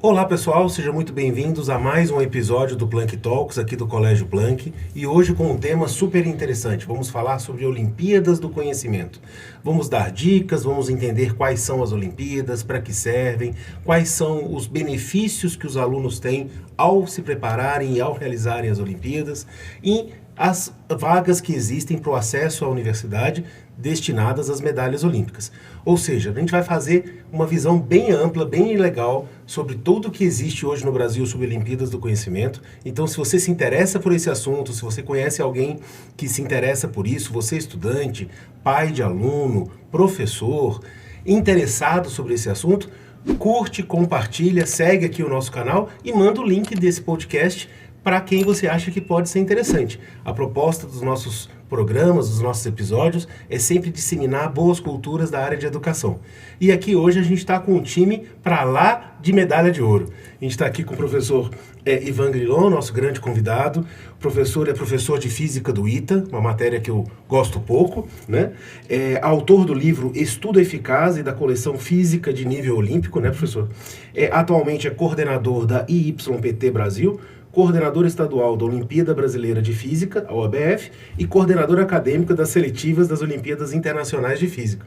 Olá pessoal, sejam muito bem-vindos a mais um episódio do Planck Talks aqui do Colégio Planck e hoje com um tema super interessante. Vamos falar sobre Olimpíadas do Conhecimento. Vamos dar dicas, vamos entender quais são as Olimpíadas, para que servem, quais são os benefícios que os alunos têm ao se prepararem e ao realizarem as Olimpíadas e as vagas que existem para o acesso à universidade destinadas às medalhas olímpicas. Ou seja, a gente vai fazer uma visão bem ampla, bem legal sobre tudo o que existe hoje no Brasil sobre Olimpíadas do Conhecimento. Então, se você se interessa por esse assunto, se você conhece alguém que se interessa por isso, você é estudante, pai de aluno, professor, interessado sobre esse assunto, curte, compartilha, segue aqui o nosso canal e manda o link desse podcast para quem você acha que pode ser interessante. A proposta dos nossos programas, dos nossos episódios, é sempre disseminar boas culturas da área de educação. E aqui hoje a gente está com um time para lá de medalha de ouro. A gente está aqui com o professor Ivan Grilon, nosso grande convidado. O professor é professor de Física do ITA, uma matéria que eu gosto pouco, né? Autor do livro Estudo Eficaz e da coleção Física de Nível Olímpico, né, professor? Atualmente é coordenador da IYPT Brasil, coordenador estadual da Olimpíada Brasileira de Física, a OABF, e coordenador acadêmico das seletivas das Olimpíadas Internacionais de Física.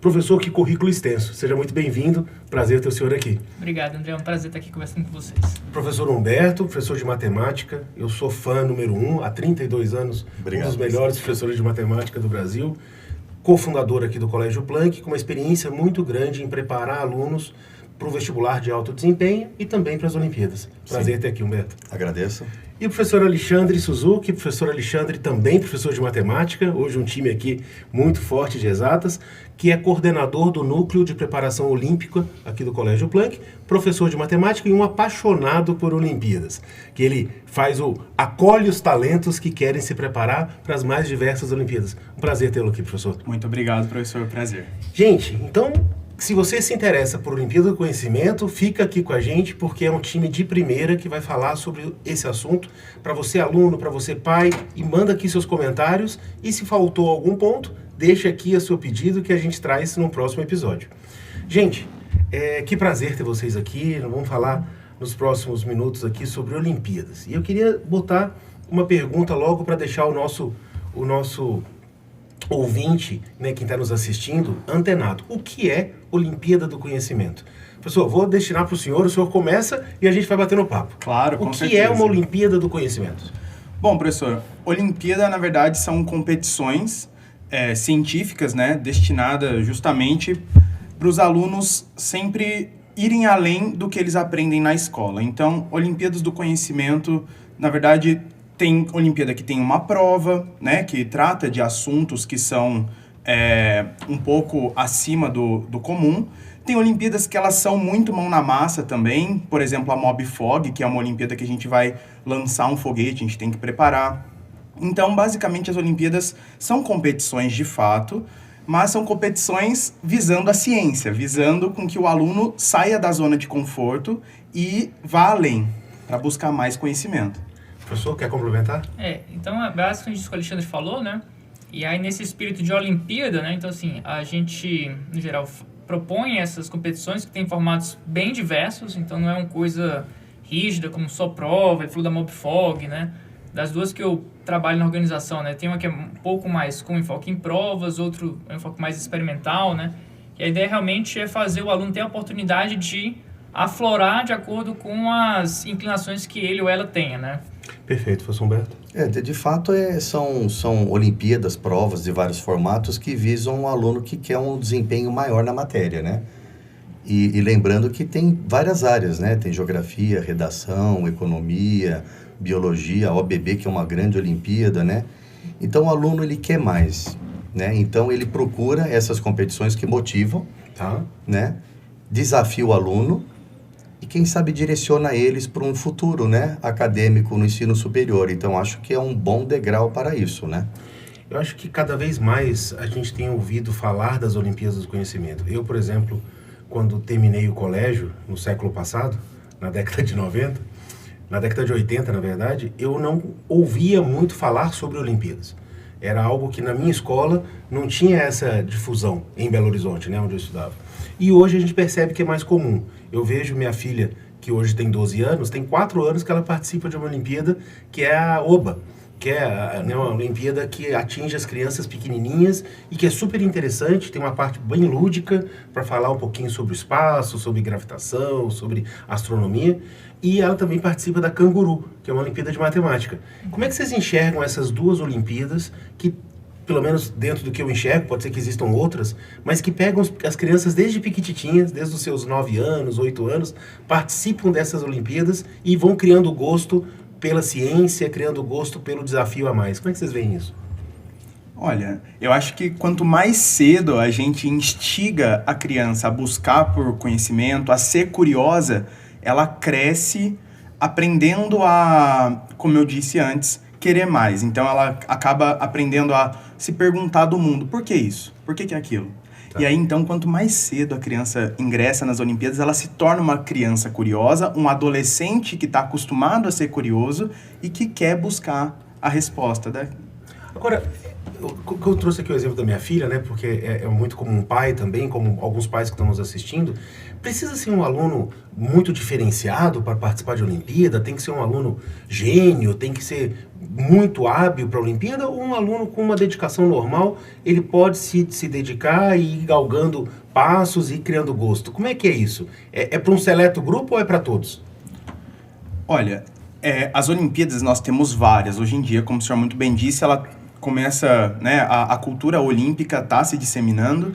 Professor, que currículo extenso. Seja muito bem-vindo. Prazer ter o senhor aqui. Obrigado, André. É um prazer estar aqui conversando com vocês. Professor Humberto, professor de matemática. Eu sou fã número 1, há 32 anos, Obrigado, um dos melhores professores de matemática do Brasil. Cofundador aqui do Colégio Planck, com uma experiência muito grande em preparar alunos para o vestibular de alto desempenho e também para as Olimpíadas. Prazer ter aqui, Humberto. Agradeço. E o professor Alexandre Suzuki, professor Alexandre também professor de matemática, hoje um time aqui muito forte de exatas, que é coordenador do Núcleo de Preparação Olímpica aqui do Colégio Planck, professor de matemática e um apaixonado por Olimpíadas, que ele acolhe os talentos que querem se preparar para as mais diversas Olimpíadas. Um prazer tê-lo aqui, professor. Muito obrigado, professor. Prazer. Gente, então, se você se interessa por Olimpíada do Conhecimento, fica aqui com a gente, porque é um time de primeira que vai falar sobre esse assunto. Para você aluno, para você pai, e manda aqui seus comentários. E se faltou algum ponto, deixa aqui o seu pedido que a gente traz no próximo episódio. Gente, que prazer ter vocês aqui. Nós vamos falar nos próximos minutos aqui sobre Olimpíadas. E eu queria botar uma pergunta logo para deixar o nosso ouvinte, né, quem está nos assistindo, antenado. O que é Olimpíada do Conhecimento? Professor, vou destinar para o senhor começa e a gente vai bater no papo. Claro, com certeza. O que é uma Olimpíada do Conhecimento? Bom, professor, Olimpíada, na verdade, são competições científicas, né, destinadas justamente para os alunos sempre irem além do que eles aprendem na escola. Então, Olimpíadas do Conhecimento, na verdade, tem Olimpíada que tem uma prova, né, que trata de assuntos que são um pouco acima do comum. Tem Olimpíadas que elas são muito mão na massa também, por exemplo, a Mobfog, que é uma Olimpíada que a gente vai lançar um foguete, a gente tem que preparar. Então, basicamente, as Olimpíadas são competições de fato, mas são competições visando a ciência, visando com que o aluno saia da zona de conforto e vá além, para buscar mais conhecimento. Professor, quer complementar? Então é basicamente isso que o Alexandre falou, né? E aí nesse espírito de Olimpíada, né? Então assim, a gente, no geral, propõe essas competições que têm formatos bem diversos, então não é uma coisa rígida como só prova, ele falou da Mobfog, né? Das duas que eu trabalho na organização, né? Tem uma que é um pouco mais com enfoque em provas, outro é um enfoque mais experimental, né? E a ideia realmente é fazer o aluno ter a oportunidade de aflorar de acordo com as inclinações que ele ou ela tenha, né? Perfeito, professor Humberto. De fato, são Olimpíadas, provas de vários formatos que visam um aluno que quer um desempenho maior na matéria, né? E lembrando que tem várias áreas, né? Tem geografia, redação, economia, biologia, a OBB, que é uma grande Olimpíada, né? Então, o aluno, ele quer mais, né? Então, ele procura essas competições que motivam, né? Desafia o aluno e, quem sabe, direciona eles para um futuro, né, acadêmico no ensino superior. Então, acho que é um bom degrau para isso, né? Eu acho que cada vez mais a gente tem ouvido falar das Olimpíadas do Conhecimento. Eu, por exemplo, quando terminei o colégio, no século passado, na década de 90, na década de 80, na verdade, eu não ouvia muito falar sobre Olimpíadas. Era algo que na minha escola não tinha essa difusão em Belo Horizonte, né, onde eu estudava. E hoje a gente percebe que é mais comum. Eu vejo minha filha, que hoje tem 12 anos, tem 4 anos que ela participa de uma Olimpíada, que é a OBA, que é uma Olimpíada que atinge as crianças pequenininhas e que é super interessante, tem uma parte bem lúdica para falar um pouquinho sobre o espaço, sobre gravitação, sobre astronomia. E ela também participa da Canguru, que é uma Olimpíada de Matemática. Como é que vocês enxergam essas duas Olimpíadas que, pelo menos dentro do que eu enxergo, pode ser que existam outras, mas que pegam as crianças desde piquititinhas, desde os seus 9 anos, 8 anos, participam dessas Olimpíadas e vão criando gosto pela ciência, criando gosto pelo desafio a mais. Como é que vocês veem isso? Olha, eu acho que quanto mais cedo a gente instiga a criança a buscar por conhecimento, a ser curiosa, ela cresce aprendendo a, como eu disse antes, querer mais. Então ela acaba aprendendo a se perguntar do mundo, por que isso? Por que aquilo? Tá. E aí, então, quanto mais cedo a criança ingressa nas Olimpíadas, ela se torna uma criança curiosa, um adolescente que está acostumado a ser curioso e que quer buscar a resposta. Agora, eu trouxe aqui o exemplo da minha filha, né? Porque é muito como um pai também, como alguns pais que estão nos assistindo. Precisa ser um aluno muito diferenciado para participar de Olimpíada? Tem que ser um aluno gênio? Tem que ser muito hábil para a Olimpíada? Ou um aluno com uma dedicação normal, ele pode se dedicar e ir galgando passos e criando gosto? Como é que é isso? É para um seleto grupo ou é para todos? Olha, as Olimpíadas nós temos várias. Hoje em dia, como o senhor muito bem disse, ela começa, né, a cultura olímpica está se disseminando.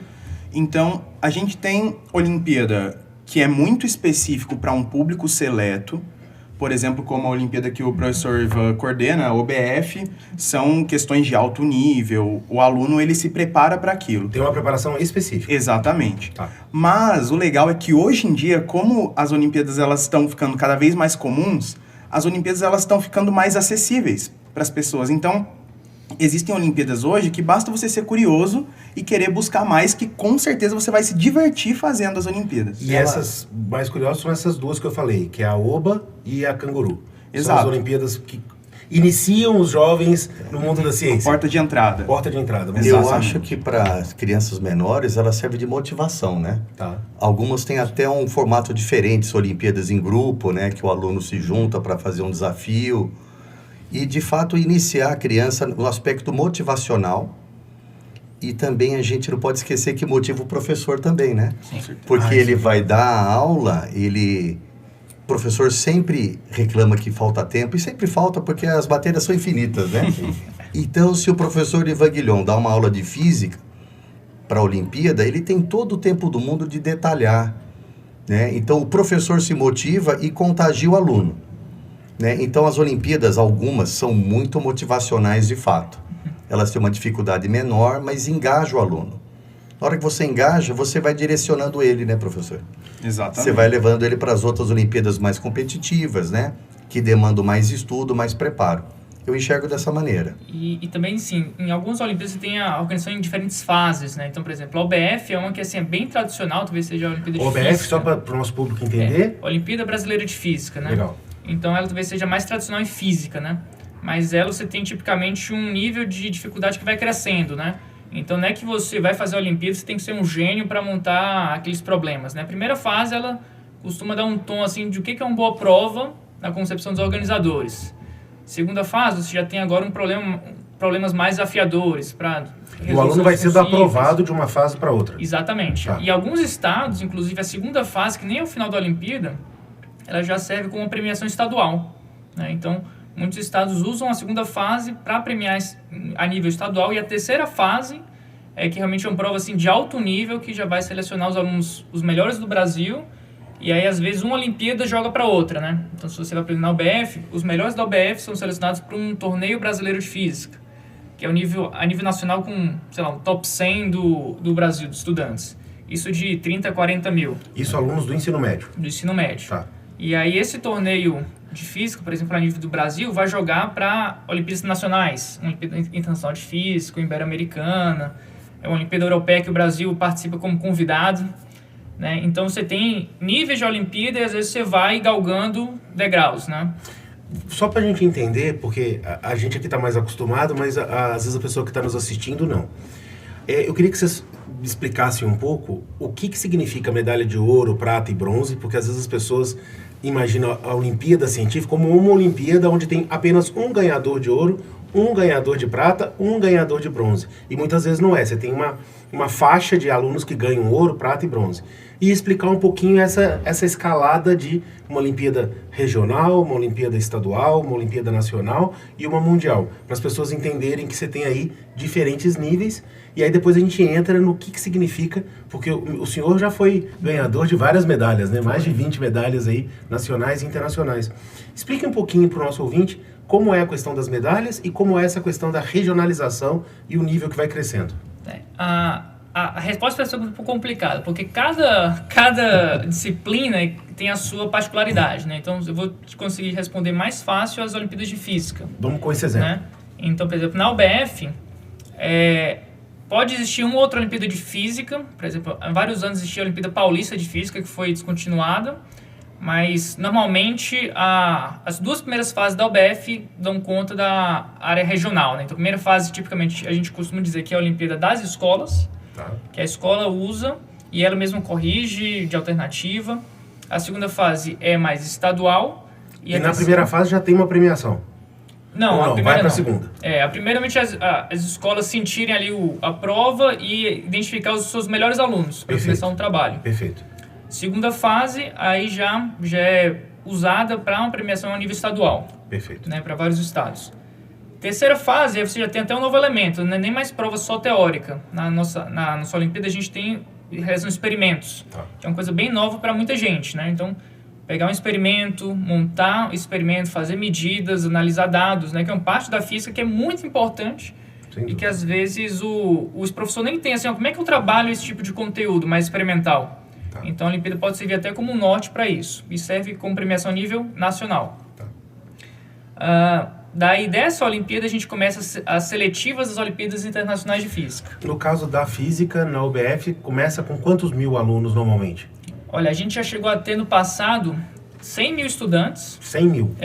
Então, a gente tem Olimpíada que é muito específico para um público seleto, por exemplo, como a Olimpíada que o professor Ivan coordena, a OBF, são questões de alto nível, o aluno ele se prepara para aquilo. Tem uma preparação específica. Exatamente. Tá. Mas o legal é que hoje em dia, como as Olimpíadas elas estão ficando cada vez mais comuns, as Olimpíadas elas estão ficando mais acessíveis para as pessoas. Então, existem Olimpíadas hoje que basta você ser curioso e querer buscar mais, que com certeza você vai se divertir fazendo as Olimpíadas. E essas mais curiosas são essas duas que eu falei, que é a OBA e a Canguru. Exato. São as Olimpíadas que iniciam os jovens no mundo da ciência. Porta de entrada. Porta de entrada. Eu acho que para as crianças menores ela serve de motivação, né? Tá. Algumas têm até um formato diferente, Olimpíadas em grupo, né? Que o aluno se junta para fazer um desafio. E, de fato, iniciar a criança no aspecto motivacional. E também a gente não pode esquecer que motiva o professor também, né? Sim. Porque ele vai dar a aula, o professor sempre reclama que falta tempo, e sempre falta porque as matérias são infinitas, né? Então, se o professor Ivan Guilhom dá uma aula de física para a Olimpíada, ele tem todo o tempo do mundo de detalhar, né? Então, o professor se motiva e contagia o aluno. Né? Então, as Olimpíadas, algumas, são muito motivacionais de fato. Elas têm uma dificuldade menor, mas engajam o aluno. Na hora que você engaja, você vai direcionando ele, né, professor? Exatamente. Você vai levando ele para as outras Olimpíadas mais competitivas, né? Que demandam mais estudo, mais preparo. Eu enxergo dessa maneira. E também, sim, em algumas Olimpíadas você tem a organização em diferentes fases, né? Então, por exemplo, a OBF é uma que assim, é bem tradicional, talvez seja a Olimpíada de Física. OBF, só para o nosso público entender? Olimpíada Brasileira de Física, né? Legal. Então, ela talvez seja mais tradicional em física, né? Mas ela você tem tipicamente um nível de dificuldade que vai crescendo, né? Então, não é que você vai fazer a Olimpíada, você tem que ser um gênio para montar aqueles problemas, né? A primeira fase, ela costuma dar um tom, assim, de o que é uma boa prova na concepção dos organizadores. Segunda fase, você já tem agora problemas mais desafiadores para o aluno vai sendo aprovado de uma fase para outra. Exatamente. Tá. E alguns estados, inclusive a segunda fase, que nem é o final da Olimpíada, ela já serve como uma premiação estadual, né? Então, muitos estados usam a segunda fase para premiar a nível estadual, e a terceira fase é que realmente é uma prova assim, de alto nível, que já vai selecionar os alunos, os melhores do Brasil, e aí às vezes uma Olimpíada joga para outra, né? Então, se você vai aprender na UBF, os melhores da UBF são selecionados para um torneio brasileiro de física, que é a nível nacional com, sei lá, um top 100 do Brasil, de estudantes. Isso de 30 a 40 mil. Isso alunos do ensino médio? Do ensino médio. Tá. E aí esse torneio de física, por exemplo, a nível do Brasil, vai jogar para Olimpíadas Nacionais, uma Olimpíada Internacional de Física, uma Ibero-Americana, é uma Olimpíada Europeia que o Brasil participa como convidado, né? Então você tem níveis de Olimpíada e às vezes você vai galgando degraus, né? Só para a gente entender, porque a gente aqui está mais acostumado, mas às vezes a pessoa que está nos assistindo não. Eu queria que vocês explicassem um pouco o que significa medalha de ouro, prata e bronze, porque às vezes as pessoas imaginam a Olimpíada Científica como uma Olimpíada onde tem apenas um ganhador de ouro, um ganhador de prata, um ganhador de bronze. E muitas vezes não é. Você tem uma faixa de alunos que ganham ouro, prata e bronze. E explicar um pouquinho essa escalada de uma Olimpíada regional, uma Olimpíada estadual, uma Olimpíada nacional e uma mundial. Para as pessoas entenderem que você tem aí diferentes níveis. E aí depois a gente entra no que significa, porque o senhor já foi ganhador de várias medalhas, né? Mais de 20 medalhas aí, nacionais e internacionais. Explique um pouquinho para o nosso ouvinte como é a questão das medalhas e como é essa questão da regionalização e o nível que vai crescendo. A resposta vai ser um pouco complicada, porque cada disciplina tem a sua particularidade, né? Então, eu vou conseguir responder mais fácil as Olimpíadas de Física. Vamos com esse exemplo. Né? Então, por exemplo, na UBF, pode existir uma outra Olimpíada de Física. Por exemplo, há vários anos existia a Olimpíada Paulista de Física, que foi descontinuada. Mas, normalmente, as duas primeiras fases da UBF dão conta da área regional, né? Então, a primeira fase, tipicamente, a gente costuma dizer que é a Olimpíada das Escolas, que a escola usa e ela mesma corrige de alternativa. A segunda fase é mais estadual. E na primeira fase já tem uma premiação? Não, a primeira vai para não. a segunda. Primeiramente as escolas sentirem ali a prova e identificar os seus melhores alunos para começar um trabalho. Perfeito. Segunda fase, aí já é usada para uma premiação a nível estadual. Perfeito. Né, para vários estados. Terceira fase, aí você já tem até um novo elemento, não é nem mais prova só teórica. Na nossa Olimpíada a gente realizam experimentos, que é uma coisa bem nova para muita gente, né? Então, pegar um experimento, montar um experimento, fazer medidas, analisar dados, né? Que é uma parte da física que é muito importante e que às vezes os professores nem têm assim, como é que eu trabalho esse tipo de conteúdo mais experimental? Então a Olimpíada pode servir até como um norte para isso e serve como premiação a nível nacional. Daí dessa Olimpíada a gente começa as seletivas das Olimpíadas Internacionais de Física. No caso da física, na UBF, começa com quantos mil alunos normalmente? Olha, a gente já chegou a ter no passado 100 mil estudantes. 100 mil?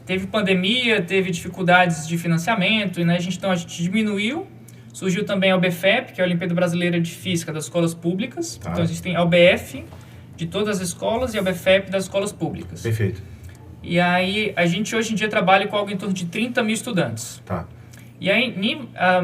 Teve pandemia, teve dificuldades de financiamento, e né, a gente diminuiu. Surgiu também a OBFEP, que é a Olimpíada Brasileira de Física das Escolas Públicas. Então, existem a OBF de todas as escolas e a OBFEP das escolas públicas. Perfeito. E aí, a gente hoje em dia trabalha com algo em torno de 30 mil estudantes. E aí,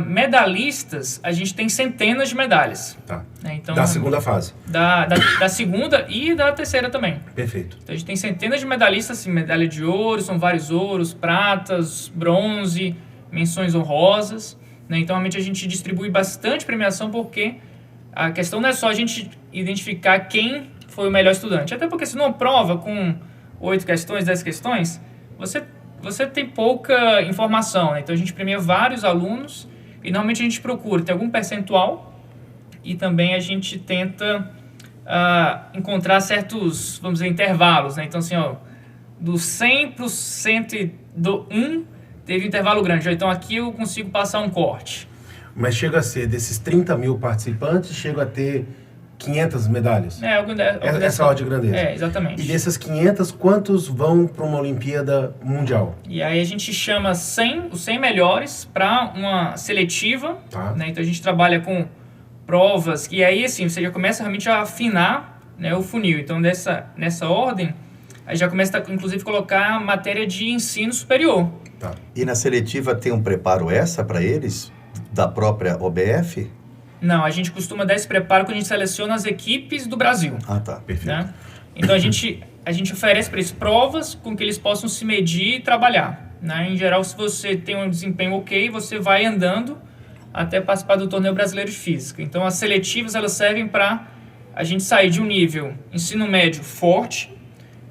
medalhistas, a gente tem centenas de medalhas. Né? Então, da segunda fase. Da segunda e da terceira também. Perfeito. Então, a gente tem centenas de medalhistas, assim, medalha de ouro, são vários ouros, pratas, bronze, menções honrosas. Né? Então, realmente, a gente distribui bastante premiação porque a questão não é só a gente identificar quem foi o melhor estudante. Até porque se numa prova com 8 questões, 10 questões, você tem pouca informação. Né? Então, a gente premia vários alunos e, normalmente, a gente procura ter algum percentual e também a gente tenta encontrar certos, vamos dizer, intervalos. Né? Então, assim, do 100 para o 101, teve um intervalo grande. Então, aqui eu consigo passar um corte. Mas chega a ser, desses 30 mil participantes, chega a ter 500 medalhas? Essa ordem de grandeza. Exatamente. E dessas 500, quantos vão para uma Olimpíada Mundial? E aí a gente chama os 100 melhores para uma seletiva. Né? Então, a gente trabalha com provas. E aí, assim, você já começa realmente a afinar, né, o funil. Então, nessa ordem, aí já começa a, inclusive, colocar a matéria de ensino superior. E na seletiva tem um preparo extra para eles, da própria OBF? Não, a gente costuma dar esse preparo quando a gente seleciona as equipes do Brasil. Perfeito. Né? Então, a gente oferece para eles provas com que eles possam se medir e trabalhar. Né? Em geral, se você tem um desempenho ok, você vai andando até participar do Torneio Brasileiro de Física. Então, as seletivas elas servem para a gente sair de um nível ensino médio forte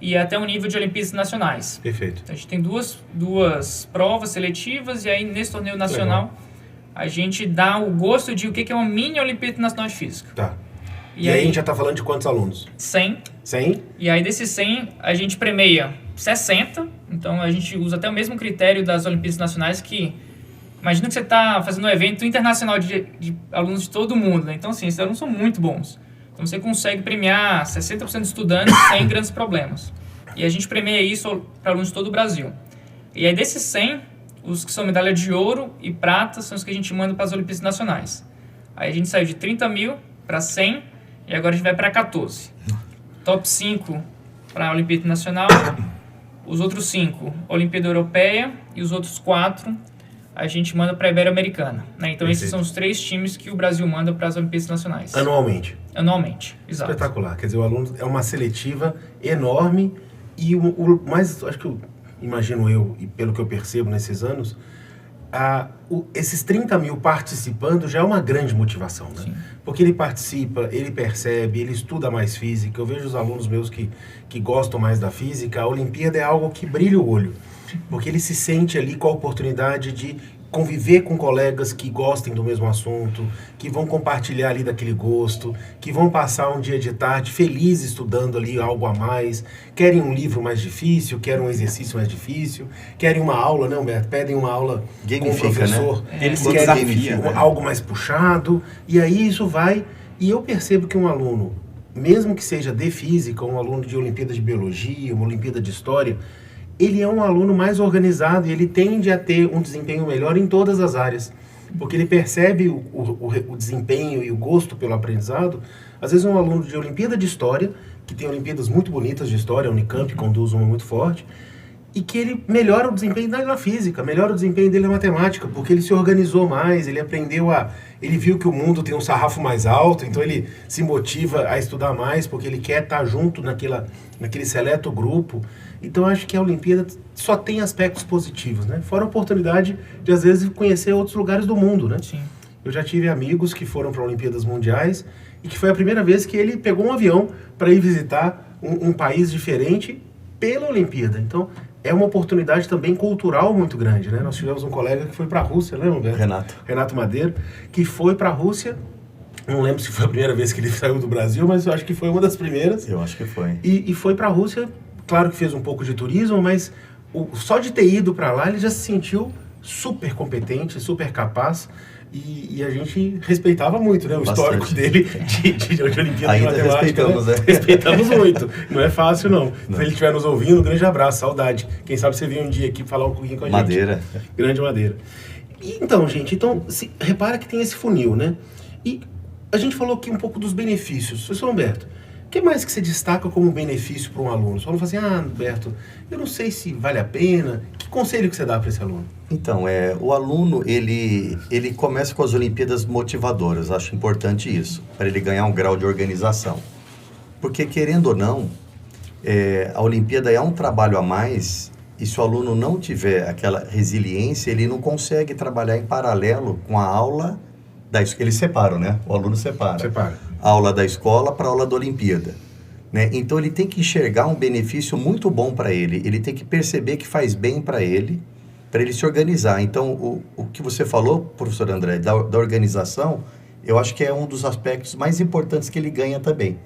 e até um nível de Olimpíadas Nacionais. Perfeito. Então, a gente tem duas provas seletivas e aí nesse torneio nacional a gente dá o gosto de o que é uma mini Olimpíada Nacional de Física. E aí a gente já está falando de quantos alunos? 100. 100? E aí desses 100 a gente premia 60. Então a gente usa até o mesmo critério das Olimpíadas Nacionais que... Imagina que você está fazendo um evento internacional de alunos de todo mundo. Né? Então, assim, esses alunos são muito bons. Então, você consegue premiar 60% de estudantes sem grandes problemas. E a gente premia isso para alunos de todo o Brasil. E aí desses 100, os que são medalha de ouro e prata são os que a gente manda para as Olimpíadas Nacionais. Aí a gente saiu de 30 mil para 100 e agora a gente vai para 14. Top 5 para a Olimpíada Nacional, os outros 5, Olimpíada Europeia, e os outros 4 a gente manda para a Ibero-Americana. Né? Então esses são os 3 times que o Brasil manda para as Olimpíadas Nacionais. Anualmente. Anualmente, exato. Espetacular. Quer dizer, o aluno é uma seletiva enorme e o mais, acho que eu imagino eu, e pelo que eu percebo nesses anos, esses 30 mil participando já é uma grande motivação, né? Sim. Porque ele participa, ele percebe, ele estuda mais física. Eu vejo os alunos meus que gostam mais da física, a Olimpíada é algo que brilha o olho, porque ele se sente ali com a oportunidade de conviver com colegas que gostem do mesmo assunto, que vão compartilhar ali daquele gosto, que vão passar um dia de tarde feliz estudando ali algo a mais, querem um livro mais difícil, querem um exercício mais difícil, querem uma aula, né, Humberto? Pedem uma aula com o professor, né? Eles querem desafiam, né? algo mais puxado, e aí isso vai, e eu percebo que um aluno, mesmo que seja de física, um aluno de Olimpíada de Biologia, uma Olimpíada de História, ele é um aluno mais organizado e ele tende a ter um desempenho melhor em todas as áreas, porque ele percebe o desempenho e o gosto pelo aprendizado. Às vezes um aluno de Olimpíada de História, que tem Olimpíadas muito bonitas de História, a Unicamp conduz uma muito forte, e que ele melhora o desempenho dele na física, melhora o desempenho dele na matemática, porque ele se organizou mais, ele aprendeu ele viu que o mundo tem um sarrafo mais alto, então ele se motiva a estudar mais, porque ele quer estar junto naquele seleto grupo. Então eu acho que a Olimpíada só tem aspectos positivos, né? Fora a oportunidade de, às vezes, conhecer outros lugares do mundo, né? Sim. Eu já tive amigos que foram para Olimpíadas Mundiais e que foi a primeira vez que ele pegou um avião para ir visitar um país diferente pela Olimpíada. Então, é uma oportunidade também cultural muito grande, né? Nós tivemos um colega que foi para a Rússia, lembra, Humberto? Renato Madeiro, que foi para a Rússia. Não lembro se foi a primeira vez que ele saiu do Brasil, mas eu acho que foi uma das primeiras. Eu acho que foi. E foi para a Rússia, claro que fez um pouco de turismo, mas só de ter ido para lá, ele já se sentiu super competente, super capaz. E a gente respeitava muito, né? O histórico dele de Olimpíada de Matemática. Respeitamos, né? Respeitamos muito. Não é fácil, não. Se ele estiver nos ouvindo, um grande abraço, saudade. Quem sabe você vem um dia aqui falar um pouquinho com a gente. Madeira. Grande Madeira. Então, gente, repara que tem esse funil, né? E a gente falou aqui um pouco dos benefícios. Professor Humberto, o que mais que você destaca como benefício para um aluno? Só não fala assim, Humberto, eu não sei se vale a pena. Que conselho que você dá para esse aluno? Então, o aluno, ele começa com as Olimpíadas motivadoras, acho importante isso, para ele ganhar um grau de organização. Porque, querendo ou não, a Olimpíada é um trabalho a mais, e se o aluno não tiver aquela resiliência, ele não consegue trabalhar em paralelo com a aula da escola. Eles separam, né? O aluno separa. A aula da escola para a aula da Olimpíada. Né? Então, ele tem que enxergar um benefício muito bom para ele, ele tem que perceber que faz bem para ele se organizar. Então, o que você falou, professor André, da organização, eu acho que é um dos aspectos mais importantes que ele ganha também.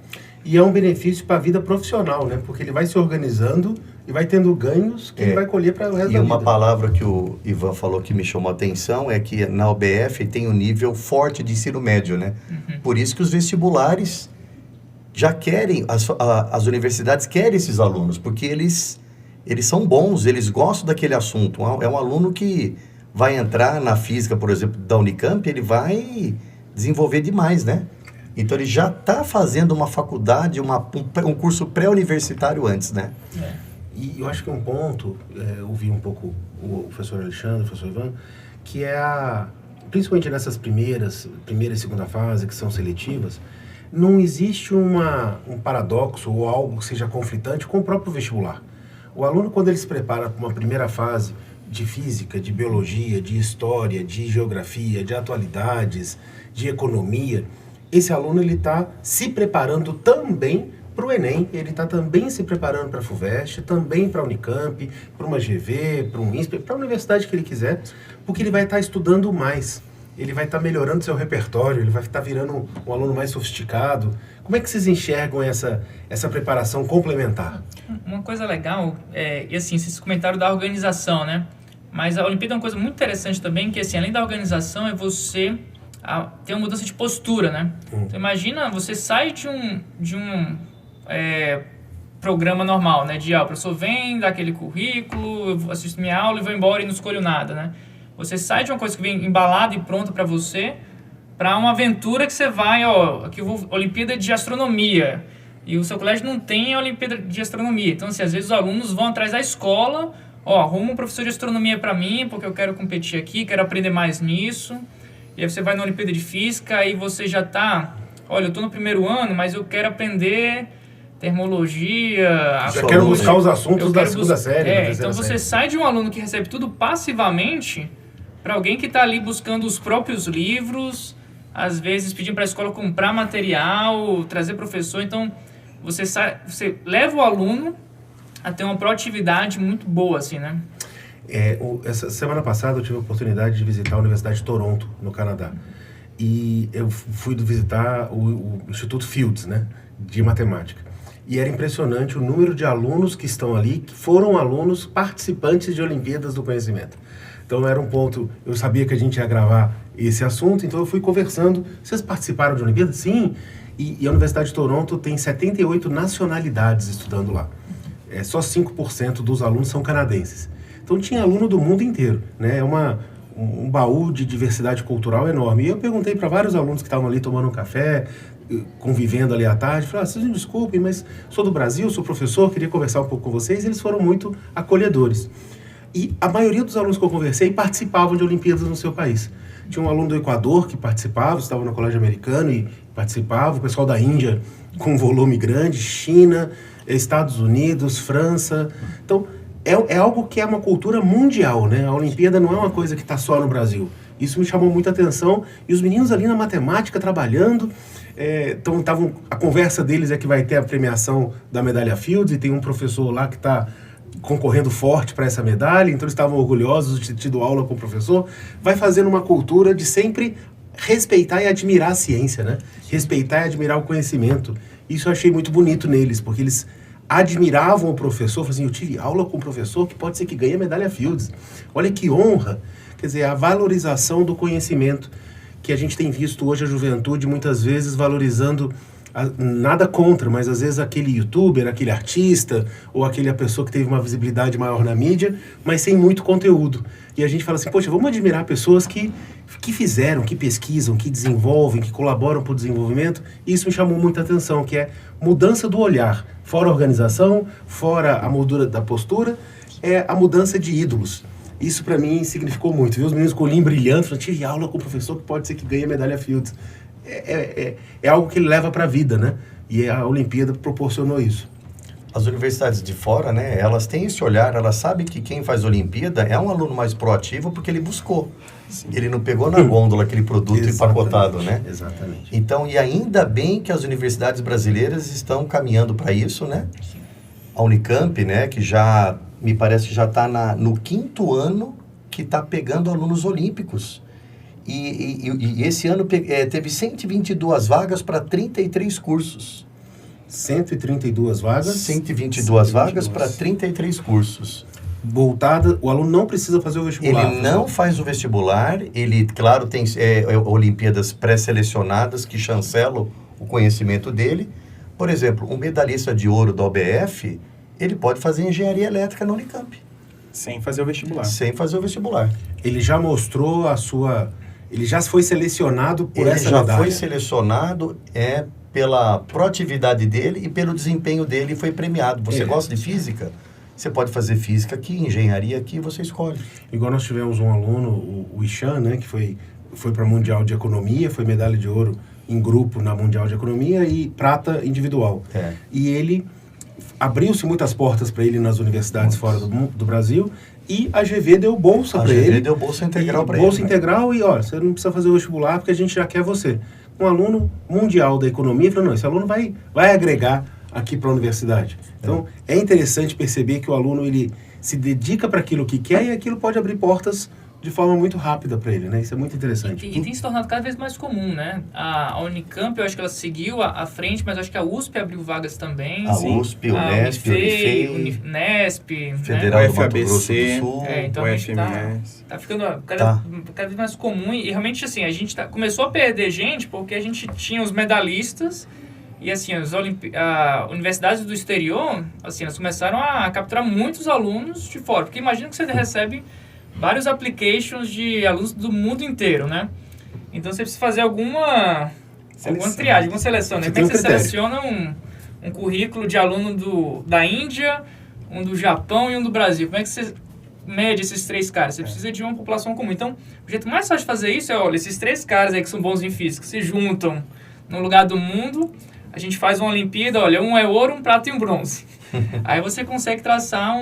E é um benefício para a vida profissional, né? Porque ele vai se organizando e vai tendo ganhos que ele vai colher para o resto da vida. E uma palavra que o Ivan falou que me chamou a atenção é que na UBF tem um nível forte de ensino médio, né? Uhum. Por isso que os vestibulares já querem, as universidades querem esses alunos, porque eles são bons, eles gostam daquele assunto. É um aluno que vai entrar na física, por exemplo, da Unicamp, ele vai desenvolver demais, né? Então, ele já está fazendo uma faculdade, um curso pré-universitário antes, né? E eu acho que um ponto, eu ouvi um pouco o professor Alexandre, o professor Ivan, que é principalmente nessas primeira e segunda fase, que são seletivas, não existe um paradoxo ou algo que seja conflitante com o próprio vestibular. O aluno, quando ele se prepara para uma primeira fase de física, de biologia, de história, de geografia, de atualidades, de economia, esse aluno ele está se preparando também para o Enem, ele está também se preparando para a FUVEST, também para a Unicamp, para uma GV, para um INSPE, para a universidade que ele quiser, porque ele vai estar estudando mais, ele vai estar melhorando seu repertório, ele vai estar virando um aluno mais sofisticado. Como é que vocês enxergam essa preparação complementar? Uma coisa legal, e assim, vocês comentaram da organização, né? Mas a Olimpíada é uma coisa muito interessante também, que assim, além da organização, é você ter uma mudança de postura, né? Então imagina, você sai de um programa normal, né? De, o professor vem, dá aquele currículo, eu assisto minha aula e vou embora e não escolho nada, né? Você sai de uma coisa que vem embalada e pronta para você, para uma aventura que você vai, aqui eu vou Olimpíada de Astronomia, e o seu colégio não tem a Olimpíada de Astronomia. Então, assim, às vezes os alunos vão atrás da escola, arruma um professor de astronomia para mim, porque eu quero competir aqui, quero aprender mais nisso. E aí você vai na Olimpíada de Física, aí você já tá, olha, eu tô no primeiro ano, mas eu quero aprender termologia... Já quero buscar os assuntos da segunda série. Da terceira então você série. sai de um aluno que recebe tudo passivamente para alguém que está ali buscando os próprios livros, às vezes pedindo para a escola comprar material, trazer professor. Então você leva o aluno a ter uma proatividade muito boa, assim, né? Essa semana passada eu tive a oportunidade de visitar a Universidade de Toronto, no Canadá. E eu fui visitar o Instituto Fields, né, de matemática. E era impressionante o número de alunos que estão ali, que foram alunos participantes de Olimpíadas do Conhecimento. Então era um ponto, eu sabia que a gente ia gravar esse assunto, então eu fui conversando. Vocês participaram de Olimpíadas? Sim. E a Universidade de Toronto tem 78 nacionalidades estudando lá. Só 5% dos alunos são canadenses. Então tinha aluno do mundo inteiro, né? É um baú de diversidade cultural enorme. E eu perguntei para vários alunos que estavam ali tomando um café, convivendo ali à tarde, falei, vocês me desculpem, mas sou do Brasil, sou professor, queria conversar um pouco com vocês. E eles foram muito acolhedores. E a maioria dos alunos que eu conversei participavam de Olimpíadas no seu país. Tinha um aluno do Equador que participava, estava no colégio americano e participava, o pessoal da Índia com um volume grande, China, Estados Unidos, França. Então, é algo que é uma cultura mundial, né? A Olimpíada não é uma coisa que está só no Brasil. Isso me chamou muita atenção. E os meninos ali na matemática, trabalhando, a conversa deles é que vai ter a premiação da medalha Fields, e tem um professor lá que está concorrendo forte para essa medalha, então eles estavam orgulhosos de ter tido aula com o professor. Vai fazendo uma cultura de sempre respeitar e admirar a ciência, né? Respeitar e admirar o conhecimento. Isso eu achei muito bonito neles, porque eles admiravam o professor, falavam assim, eu tive aula com um professor que pode ser que ganhe a medalha Fields. Olha que honra. Quer dizer, a valorização do conhecimento, que a gente tem visto hoje a juventude muitas vezes valorizando, nada contra, mas às vezes aquele youtuber, aquele artista, ou aquela pessoa que teve uma visibilidade maior na mídia, mas sem muito conteúdo. E a gente fala assim, poxa, vamos admirar pessoas que fizeram, que pesquisam, que desenvolvem, que colaboram para o desenvolvimento. E isso me chamou muita atenção, que é mudança do olhar, fora a organização, fora a moldura da postura, é a mudança de ídolos. Isso para mim significou muito. Ver os meninos com o olhinho brilhando, falando, tive aula com o professor que pode ser que ganhe a medalha Fields. É algo que ele leva para a vida, né? E a Olimpíada proporcionou isso. As universidades de fora, né, elas têm esse olhar, elas sabem que quem faz Olimpíada é um aluno mais proativo porque ele buscou. Sim. Ele não pegou na gôndola aquele produto empacotado, né? Exatamente. Então, e ainda bem que as universidades brasileiras estão caminhando para isso, né? A Unicamp, né, que já, me parece que já está no 5º ano que está pegando alunos olímpicos. E esse ano teve 122 vagas para 33 cursos. 132 vagas? 122 vagas para 33 cursos. Voltada, o aluno não precisa fazer o vestibular. Ele não faz o vestibular, ele, claro, tem Olimpíadas pré-selecionadas que chancelam o conhecimento dele. Por exemplo, um medalhista de ouro da OBF, ele pode fazer engenharia elétrica na Unicamp. Sem fazer o vestibular. Sem fazer o vestibular. Ele já mostrou ele já foi selecionado por essa medalha. Ele já foi selecionado, pela proatividade dele e pelo desempenho dele, foi premiado. Você gosta de física? Você pode fazer física aqui, engenharia aqui, você escolhe. Igual nós tivemos um aluno, o Ishan, né, que foi para a Mundial de Economia, foi medalha de ouro em grupo na Mundial de Economia e prata individual. E ele abriu-se muitas portas para ele nas universidades fora do Brasil, e a GV deu bolsa para ele. A GV deu bolsa integral para ele. Bolsa integral, e olha, você não precisa fazer o vestibular porque a gente já quer você. Um aluno mundial da economia falou, não, esse aluno vai agregar aqui para a universidade. Então, é interessante perceber que o aluno, ele se dedica para aquilo que quer, e aquilo pode abrir portas de forma muito rápida para ele, né? Isso é muito interessante. E tem se tornado cada vez mais comum, né? A Unicamp, eu acho que ela seguiu à frente, mas eu acho que a USP abriu vagas também. A USP, Unesp, Unesp, Federal do Mato FABC, Grosso do Sul, então o a gente tá ficando cada vez mais comum, e realmente assim, a gente começou a perder gente porque a gente tinha os medalhistas E assim, as universidades do exterior, assim, elas começaram a capturar muitos alunos de fora. Porque imagina que você recebe vários applications de alunos do mundo inteiro, né? Então você precisa fazer alguma triagem, alguma seleção, né? Como é que você seleciona um currículo de aluno da Índia, um do Japão e um do Brasil? Como é que você mede esses 3 caras? Você precisa de uma população comum. Então, o jeito mais fácil de fazer isso é, olha, esses 3 caras aí que são bons em física se juntam num lugar do mundo, a gente faz uma Olimpíada, olha, um é ouro, um prata e um bronze. Aí você consegue traçar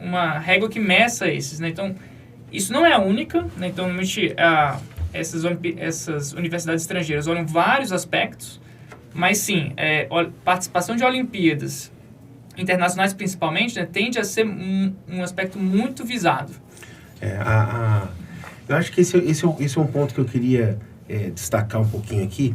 uma régua que meça esses, né? Então, isso não é a única, né? Então, normalmente, essas universidades estrangeiras olham vários aspectos, mas sim, participação de Olimpíadas internacionais principalmente, né, tende a ser um aspecto muito visado. Eu acho que esse é um ponto que eu queria destacar um pouquinho aqui,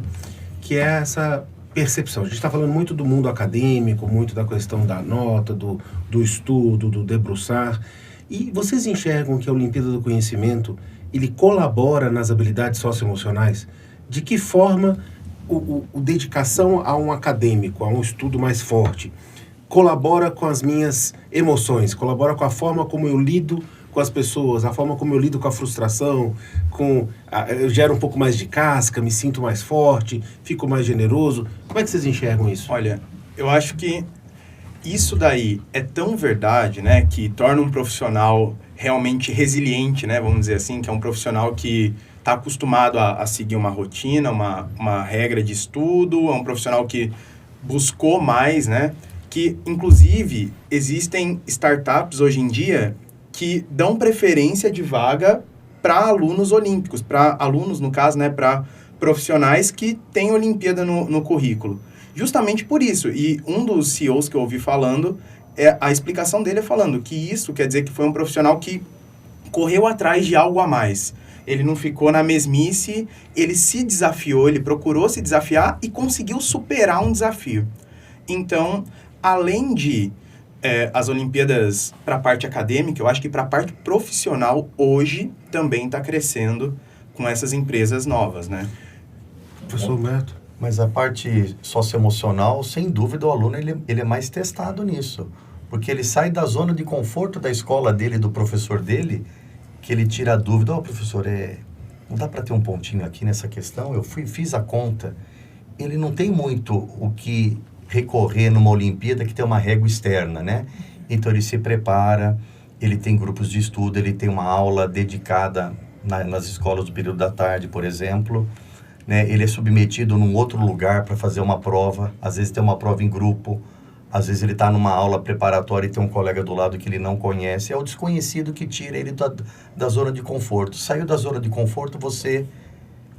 que é essa percepção. A gente está falando muito do mundo acadêmico, muito da questão da nota, do estudo, do debruçar. E vocês enxergam que a Olimpíada do Conhecimento, ele colabora nas habilidades socioemocionais? De que forma a dedicação a um acadêmico, a um estudo mais forte, colabora com as minhas emoções, colabora com a forma como eu lido com as pessoas, a forma como eu lido com a frustração, eu gero um pouco mais de casca, me sinto mais forte, fico mais generoso. Como é que vocês enxergam isso? Olha, eu acho que isso daí é tão verdade, né, que torna um profissional realmente resiliente, né, vamos dizer assim, que é um profissional que está acostumado a seguir uma rotina, uma regra de estudo, é um profissional que buscou mais, né, que inclusive existem startups hoje em dia que dão preferência de vaga para alunos olímpicos, para alunos, no caso, né, para profissionais que têm Olimpíada no currículo. Justamente por isso. E um dos CEOs que eu ouvi falando, a explicação dele é falando que isso quer dizer que foi um profissional que correu atrás de algo a mais. Ele não ficou na mesmice, ele se desafiou, ele procurou se desafiar e conseguiu superar um desafio. Então, além de as Olimpíadas para a parte acadêmica, eu acho que para a parte profissional, hoje, também está crescendo com essas empresas novas, né? Professor Humberto? Mas a parte socioemocional, sem dúvida, o aluno ele é mais testado nisso. Porque ele sai da zona de conforto da escola dele, do professor dele, que ele tira a dúvida, professor, não dá para ter um pontinho aqui nessa questão? Eu fiz a conta. Ele não tem muito o que recorrer numa Olimpíada que tem uma régua externa, né? Então ele se prepara, ele tem grupos de estudo, ele tem uma aula dedicada nas escolas do período da tarde, por exemplo, né? Ele é submetido num outro lugar para fazer uma prova, às vezes tem uma prova em grupo, às vezes ele está numa aula preparatória e tem um colega do lado que ele não conhece, é o desconhecido que tira ele da zona de conforto. Saiu da zona de conforto, você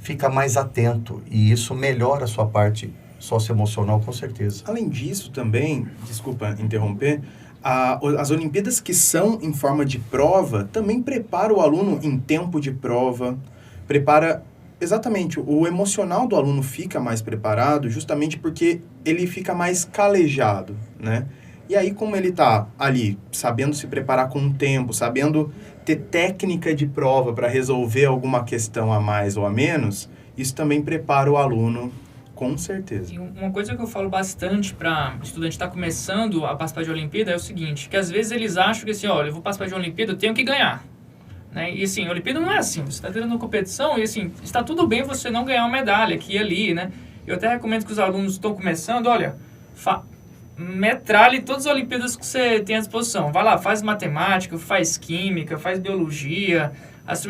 fica mais atento e isso melhora a sua parte socioemocional, com certeza. Além disso também, desculpa interromper, as Olimpíadas que são em forma de prova também prepara o aluno em tempo de prova, prepara exatamente, o emocional do aluno fica mais preparado justamente porque ele fica mais calejado, né? E aí, como ele está ali sabendo se preparar com o tempo, sabendo ter técnica de prova para resolver alguma questão a mais ou a menos, isso também prepara o aluno. Com certeza. E uma coisa que eu falo bastante para o estudante estar começando a participar de Olimpíada é o seguinte, que às vezes eles acham que assim, olha, eu vou participar de Olimpíada, eu tenho que ganhar. Né? E assim, a Olimpíada não é assim, você está tendo uma competição e assim, está tudo bem você não ganhar uma medalha aqui e ali, né? Eu até recomendo que os alunos estão começando, olha, metralhe todas as Olimpíadas que você tem à disposição. Vai lá, faz matemática, faz química, faz biologia,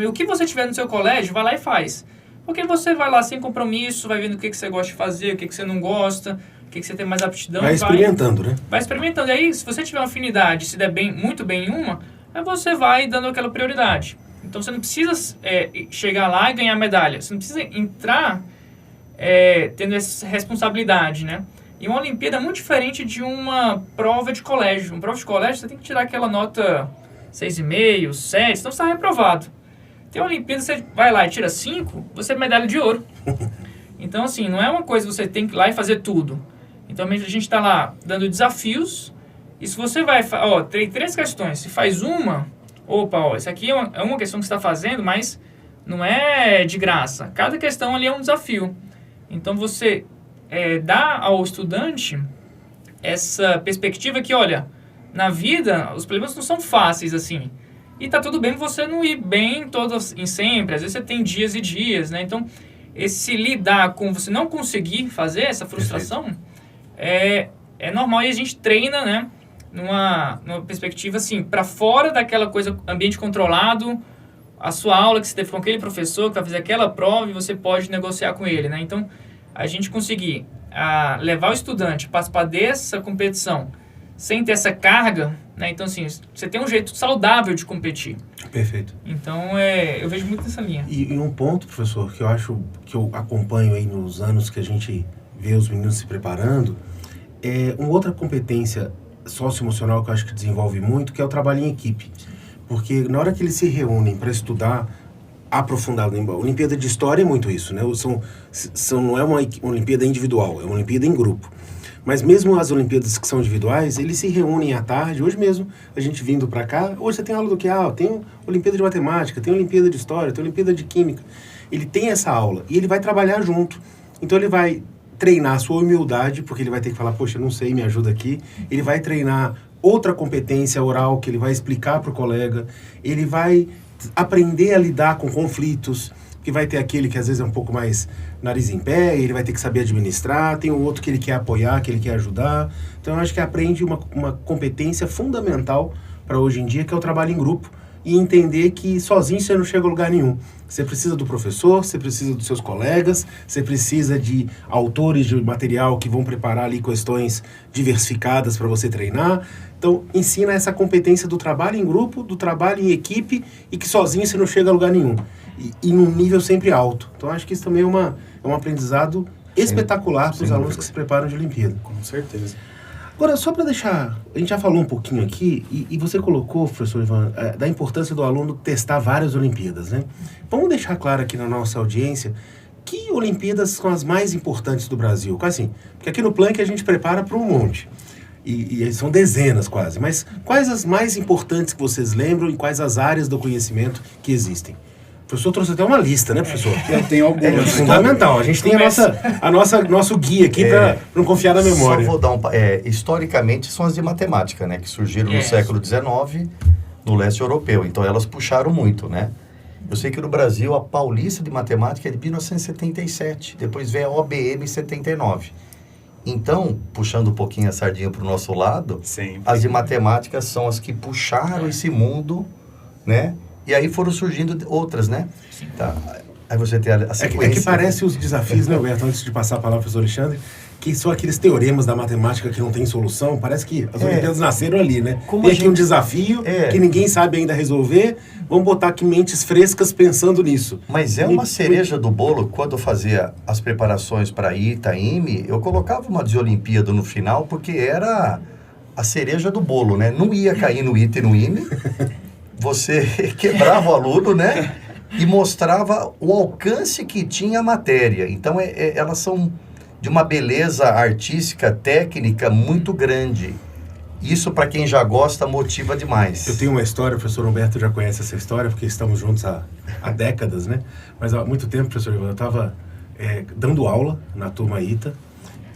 o que você tiver no seu colégio, vai lá e faz. Porque você vai lá sem compromisso, vai vendo o que você gosta de fazer, o que você não gosta, o que você tem mais aptidão. Vai experimentando, né? Vai experimentando. E aí, se você tiver uma afinidade, se der muito bem em uma, aí você vai dando aquela prioridade. Então, você não precisa chegar lá e ganhar medalha. Você não precisa entrar tendo essa responsabilidade, né? E uma Olimpíada é muito diferente de uma prova de colégio. Uma prova de colégio, você tem que tirar aquela nota 6,5, 7, senão você está reprovado. Tem uma Olimpíada, você vai lá e tira 5, você é medalha de ouro. Então, assim, não é uma coisa que você tem que ir lá e fazer tudo. Então, a gente está lá dando desafios, e se você vai... tem 3 questões. Se faz uma, isso aqui é uma questão que você está fazendo, mas não é de graça. Cada questão ali é um desafio. Então, você dá ao estudante essa perspectiva que, olha, na vida os problemas não são fáceis assim. E tá tudo bem você não ir bem em sempre. Às vezes você tem dias e dias, né? Então, esse lidar com você não conseguir fazer essa frustração é normal. E a gente treina, né? Numa perspectiva assim, para fora daquela coisa, ambiente controlado, a sua aula que você teve com aquele professor que vai fazer aquela prova e você pode negociar com ele, né? Então, a gente conseguir levar o estudante a participar dessa competição sem ter essa carga, né? Então, assim, você tem um jeito saudável de competir. Perfeito. Então, eu vejo muito nessa linha. E um ponto, professor, que eu acho que eu acompanho aí nos anos que a gente vê os meninos se preparando, é uma outra competência socioemocional que eu acho que desenvolve muito, que é o trabalho em equipe. Porque na hora que eles se reúnem para estudar aprofundado, a Olimpíada de História é muito isso, né? Não é uma Olimpíada individual, é uma Olimpíada em grupo. Mas mesmo as Olimpíadas que são individuais, eles se reúnem à tarde. Hoje mesmo, a gente vindo para cá, hoje você tem aula do que? Tem Olimpíada de Matemática, tem Olimpíada de História, tem Olimpíada de Química. Ele tem essa aula e ele vai trabalhar junto. Então ele vai treinar a sua humildade, porque ele vai ter que falar, poxa, não sei, me ajuda aqui. Ele vai treinar outra competência oral que ele vai explicar para o colega. Ele vai aprender a lidar com conflitos, que vai ter aquele que às vezes é um pouco mais nariz em pé, ele vai ter que saber administrar, tem o outro que ele quer apoiar, que ele quer ajudar. Então eu acho que aprende uma competência fundamental para hoje em dia, que é o trabalho em grupo, e entender que sozinho você não chega a lugar nenhum. Você precisa do professor, você precisa dos seus colegas, você precisa de autores de material que vão preparar ali questões diversificadas para você treinar. Então, ensina essa competência do trabalho em grupo, do trabalho em equipe, e que sozinho você não chega a lugar nenhum. E num nível sempre alto. Então, acho que isso também é um aprendizado espetacular para os alunos que se preparam de Olimpíada. Com certeza. Agora, só para deixar... A gente já falou um pouquinho aqui, e você colocou, professor Ivan, da importância do aluno testar várias Olimpíadas, né? Vamos deixar claro aqui na nossa audiência que Olimpíadas são as mais importantes do Brasil. Quase assim, porque aqui no Planck a gente prepara para um monte. E são dezenas quase. Mas quais as mais importantes que vocês lembram e quais as áreas do conhecimento que existem? O professor trouxe até uma lista, né, professor? Eu tenho algumas. É fundamental. A gente tem nosso guia aqui para não confiar na memória. Só vou dar historicamente são as de matemática, né? Que surgiram no século XIX, no leste europeu. Então elas puxaram muito, né? Eu sei que no Brasil a Paulista de Matemática é de 1977. Depois veio a OBM em 79. Então, puxando um pouquinho a sardinha para o nosso lado, as de matemática são as que puxaram esse mundo, né? E aí foram surgindo outras, né? Sim. Tá. Aí você tem a sequência. É que parece os desafios, né, Alberto, antes de passar a palavra para o professor Alexandre, que são aqueles teoremas da matemática que não tem solução. Parece que as Olimpíadas nasceram ali, né? Tem aqui um desafio que ninguém sabe ainda resolver. Vamos botar aqui mentes frescas pensando nisso. Mas uma cereja do bolo. Quando eu fazia as preparações para ITA, IME, eu colocava uma de Olimpíada no final, porque era a cereja do bolo, né? Não ia cair no ITA e no IME. Você quebrava o aluno, né? E mostrava o alcance que tinha a matéria. Então, elas são de uma beleza artística, técnica muito grande. Isso, para quem já gosta, motiva demais. Eu tenho uma história, o professor Humberto já conhece essa história, porque estamos juntos há décadas, né? Mas há muito tempo, professor Ivan, eu estava dando aula na turma ITA,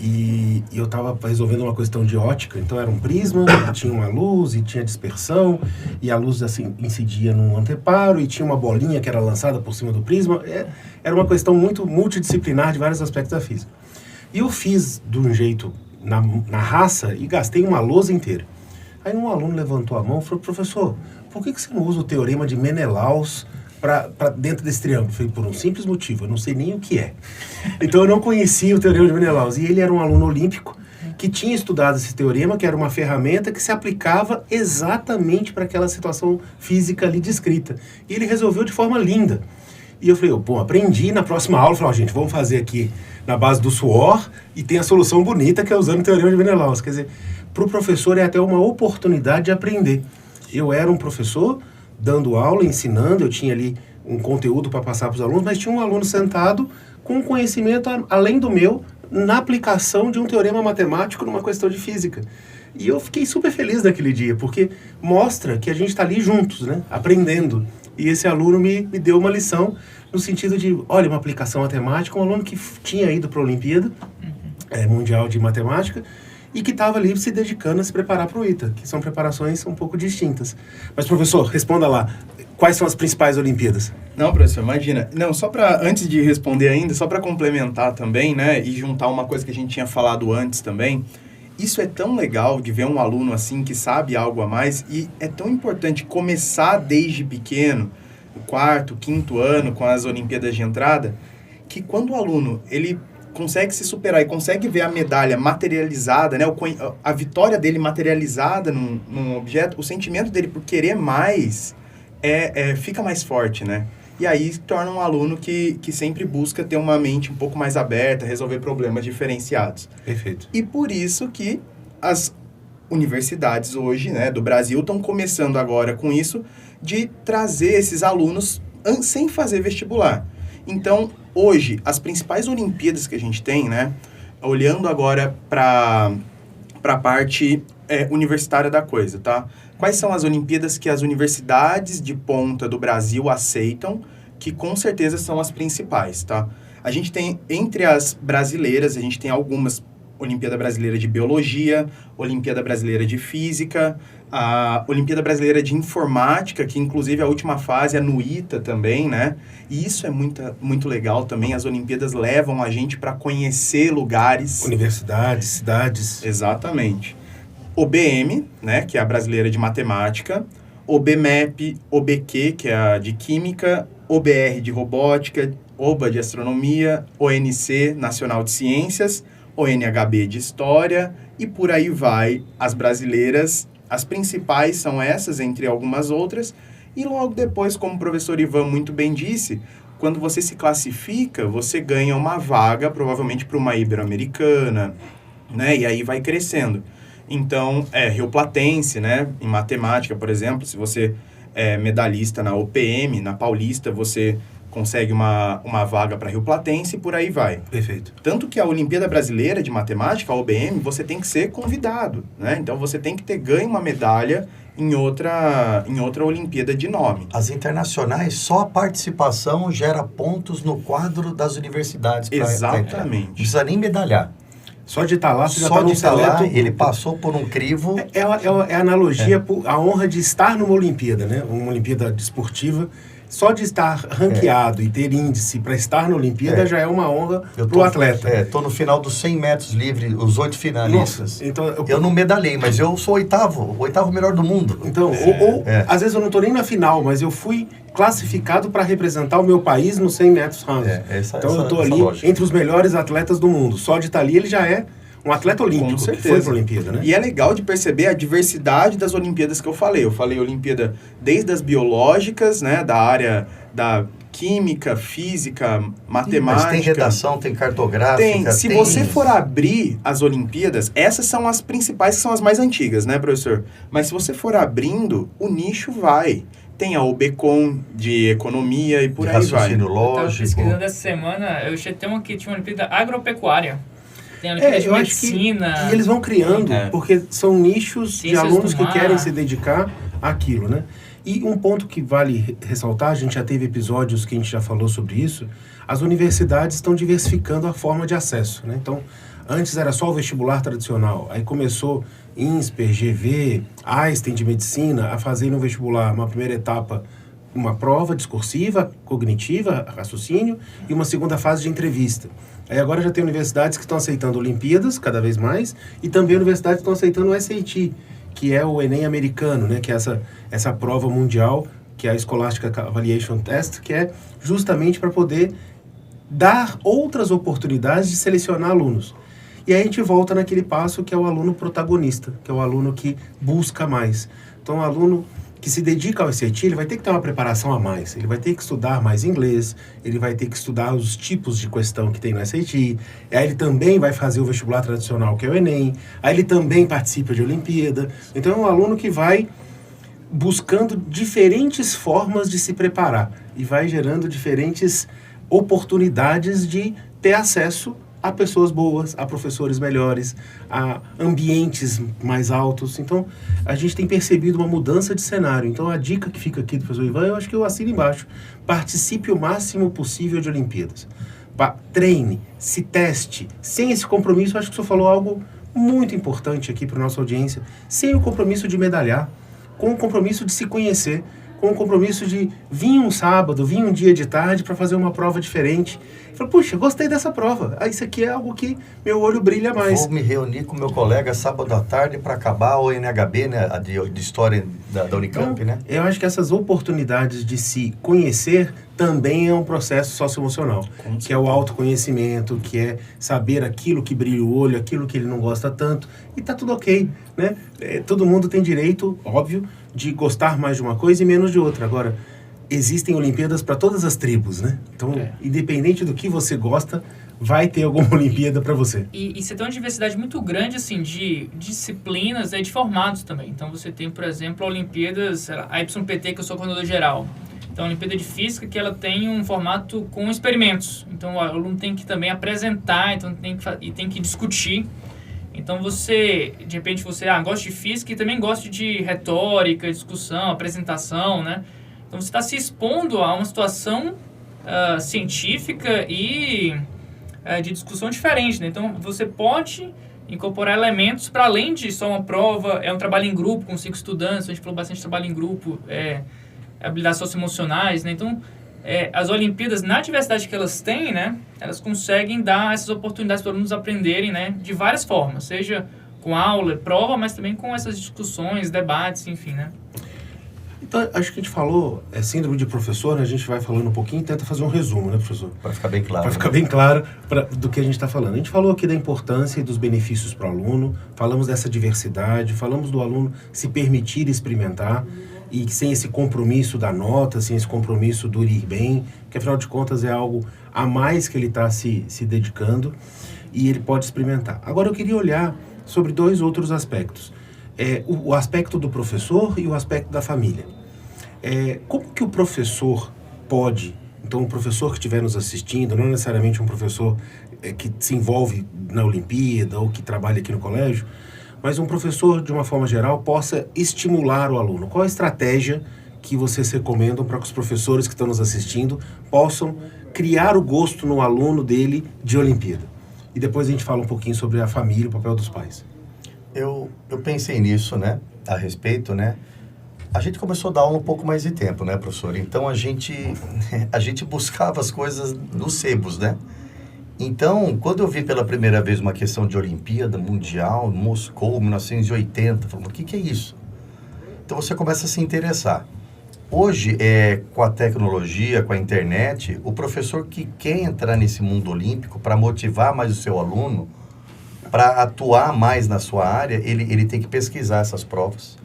e eu estava resolvendo uma questão de ótica. Então era um prisma, tinha uma luz e tinha dispersão, e a luz assim incidia num anteparo, e tinha uma bolinha que era lançada por cima do prisma. Era uma questão muito multidisciplinar de vários aspectos da física. E eu fiz de um jeito na raça e gastei uma lousa inteira. Aí um aluno levantou a mão e falou: professor, por que você não usa o teorema de Menelaus para dentro desse triângulo? Eu falei: por um simples motivo, eu não sei nem o que é. Então eu não conhecia o teorema de Menelaus. E ele era um aluno olímpico que tinha estudado esse teorema, que era uma ferramenta que se aplicava exatamente para aquela situação física ali descrita. E ele resolveu de forma linda. E eu falei: bom, aprendi. Na próxima aula, eu falei: gente, vamos fazer aqui na base do suor, e tem a solução bonita, que é usando o teorema de Menelaus. Quer dizer, para o professor é até uma oportunidade de aprender. Eu era um professor dando aula, ensinando, eu tinha ali um conteúdo para passar para os alunos, mas tinha um aluno sentado com um conhecimento além do meu na aplicação de um teorema matemático numa questão de física. E eu fiquei super feliz naquele dia, porque mostra que a gente está ali juntos, né, aprendendo. E esse aluno me deu uma lição no sentido de, olha, uma aplicação matemática, um aluno que tinha ido para a Olimpíada, mundial de matemática, e que estava ali se dedicando a se preparar para o ITA, que são preparações um pouco distintas. Mas, professor, responda lá. Quais são as principais Olimpíadas? Não, professor, imagina. Não, só para, antes de responder ainda, só para complementar também, né, e juntar uma coisa que a gente tinha falado antes também, isso é tão legal de ver um aluno assim que sabe algo a mais, e é tão importante começar desde pequeno, no 4º, 5º ano, com as Olimpíadas de entrada, que quando o aluno, ele consegue se superar e consegue ver a medalha materializada, né, a vitória dele materializada num objeto, o sentimento dele por querer mais fica mais forte, né? E aí torna um aluno que sempre busca ter uma mente um pouco mais aberta, resolver problemas diferenciados. Perfeito. E por isso que as universidades hoje, né, do Brasil estão começando agora com isso, de trazer esses alunos sem fazer vestibular. Então, hoje, as principais Olimpíadas que a gente tem, né, olhando agora para a parte universitária da coisa, tá? Quais são as Olimpíadas que as universidades de ponta do Brasil aceitam, que com certeza são as principais, tá? A gente tem, entre as brasileiras, a gente tem algumas: Olimpíada Brasileira de Biologia, Olimpíada Brasileira de Física, a Olimpíada Brasileira de Informática, que inclusive a última fase é no ITA também, né? E isso é muito legal também. As Olimpíadas levam a gente para conhecer lugares. Universidades, cidades. Exatamente. OBM, né, que é a Brasileira de Matemática, OBMEP, OBQ, que é a de Química, OBR de Robótica, OBA de Astronomia, ONC, Nacional de Ciências, ONHB de História, e por aí vai. As brasileiras, as principais são essas, entre algumas outras, e logo depois, como o professor Ivan muito bem disse, quando você se classifica, você ganha uma vaga, provavelmente para uma Ibero-Americana, né, e aí vai crescendo. Então, Rio Platense, né, em matemática, por exemplo, se você é medalhista na OPM, na Paulista, você consegue uma vaga para Rio Platense e por aí vai. Perfeito. Tanto que a Olimpíada Brasileira de Matemática, a OBM, você tem que ser convidado, né? Então, você tem que ter ganho uma medalha em outra Olimpíada de nome. As internacionais, só a participação gera pontos no quadro das universidades. Exatamente. Não precisa nem medalhar. Só de estar lá, você já Só está no de estar lá, seleto. ele passou por um crivo. É a analogia, a honra de estar numa Olimpíada, né? Uma Olimpíada desportiva. Só de estar ranqueado e ter índice para estar na Olimpíada já é uma honra para o atleta. Estou no final dos 100 metros livre, os 8 finalistas. Nossa, então, eu não medalhei, mas eu sou o oitavo melhor do mundo. Então, às vezes eu não estou nem na final, mas eu fui classificado para representar o meu país nos 100 metros rasos. Então eu estou ali lógica. Entre os melhores atletas do mundo. Só de estar ali, ele já é um atleta olímpico. Com certeza. Que foi para a Olimpíada, né? E é legal de perceber a diversidade das Olimpíadas que eu falei. Eu falei Olimpíada desde as biológicas, né, da área da química, física, matemática. Mas tem redação, tem cartográfica. Se você for abrir as Olimpíadas, essas são as principais, que são as mais antigas, né, professor? Mas se você for abrindo, o nicho vai. Tem a OBCOM de economia e por aí vai. Raciocínio lógico. Eu estava pesquisando essa semana, eu achei até que tinha uma Olimpíada agropecuária. Tem a Olimpíada de medicina. E eles vão criando, porque são nichos de alunos que querem se dedicar àquilo, né? E um ponto que vale ressaltar, a gente já teve episódios que a gente já falou sobre isso, as universidades estão diversificando a forma de acesso, né? Então, antes era só o vestibular tradicional, aí começou INSPER, GV, Einstein de medicina a fazer no vestibular uma primeira etapa, uma prova discursiva, cognitiva, raciocínio, e uma segunda fase de entrevista. Aí agora já tem universidades que estão aceitando Olimpíadas, cada vez mais, e também universidades que estão aceitando o SAT, que é o Enem americano, né? Que é essa prova mundial, que é a Scholastic Evaluation Test, que é justamente para poder dar outras oportunidades de selecionar alunos. E aí a gente volta naquele passo que é o aluno protagonista, que é o aluno que busca mais. Então, o aluno que se dedica ao SAT, ele vai ter que ter uma preparação a mais. Ele vai ter que estudar mais inglês, ele vai ter que estudar os tipos de questão que tem no SAT. Aí ele também vai fazer o vestibular tradicional, que é o Enem. Aí ele também participa de Olimpíada. Então, é um aluno que vai buscando diferentes formas de se preparar e vai gerando diferentes oportunidades de ter acesso a pessoas boas, a professores melhores, a ambientes mais altos. Então, a gente tem percebido uma mudança de cenário. Então, a dica que fica aqui do professor Ivan, eu acho que eu assino embaixo. Participe o máximo possível de Olimpíadas. treine, se teste. Sem esse compromisso, acho que o senhor falou algo muito importante aqui para a nossa audiência, sem o compromisso de medalhar, com o compromisso de se conhecer, com o compromisso de vir um sábado, vir um dia de tarde para fazer uma prova diferente. Falei, puxa, gostei dessa prova. Isso aqui é algo que meu olho brilha mais. Vou me reunir com meu colega sábado à tarde para acabar o NHB, né, de História da Unicamp, então, né? Eu acho que essas oportunidades de se conhecer também é um processo socioemocional, que é o autoconhecimento, que é saber aquilo que brilha o olho, aquilo que ele não gosta tanto, e tá tudo ok, né? Todo mundo tem direito, óbvio, de gostar mais de uma coisa e menos de outra. Agora, existem Olimpíadas para todas as tribos, né? Então, independente do que você gosta, vai ter alguma Olimpíada para você. E você tem uma diversidade muito grande, assim, de disciplinas, de formatos também. Então, você tem, por exemplo, Olimpíadas, a YPT, que eu sou coordenador geral. Então, a Olimpíada de Física, que ela tem um formato com experimentos. Então, o aluno tem que também apresentar, então tem que discutir. Então, você, de repente, você gosta de física e também gosta de retórica, discussão, apresentação, né? Então, você está se expondo a uma situação científica e de discussão diferente, né? Então, você pode incorporar elementos para além de só uma prova, é um trabalho em grupo com 5 estudantes, a gente falou bastante de trabalho em grupo, habilidades socioemocionais, né? Então, as Olimpíadas, na diversidade que elas têm, né, elas conseguem dar essas oportunidades para os alunos aprenderem, né, de várias formas, seja com aula, prova, mas também com essas discussões, debates, enfim, né? Então, acho que a gente falou, síndrome de professor, né? A gente vai falando um pouquinho e tenta fazer um resumo, né, professor? Para ficar bem claro. Para ficar bem claro do que a gente está falando. A gente falou aqui da importância e dos benefícios para o aluno, falamos dessa diversidade, falamos do aluno se permitir experimentar e sem esse compromisso da nota, sem esse compromisso do ir bem, que afinal de contas é algo a mais que ele está se dedicando e ele pode experimentar. Agora eu queria olhar sobre 2 outros aspectos. O aspecto do professor e o aspecto da família. Como que o professor pode, então o professor que estiver nos assistindo, não necessariamente um professor que se envolve na Olimpíada ou que trabalha aqui no colégio, mas um professor, de uma forma geral, possa estimular o aluno? Qual a estratégia que vocês recomendam para que os professores que estão nos assistindo possam criar o gosto no aluno dele de Olimpíada? E depois a gente fala um pouquinho sobre a família e o papel dos pais. Eu pensei nisso, né, a respeito, né? A gente começou a dar aula um pouco mais de tempo, né, professor? Então, a gente buscava as coisas nos sebos, né? Então, quando eu vi pela primeira vez uma questão de Olimpíada Mundial, Moscou, 1980, eu falei, o que é isso? Então, você começa a se interessar. Hoje, com a tecnologia, com a internet, o professor que quer entrar nesse mundo olímpico para motivar mais o seu aluno, para atuar mais na sua área, ele tem que pesquisar essas provas.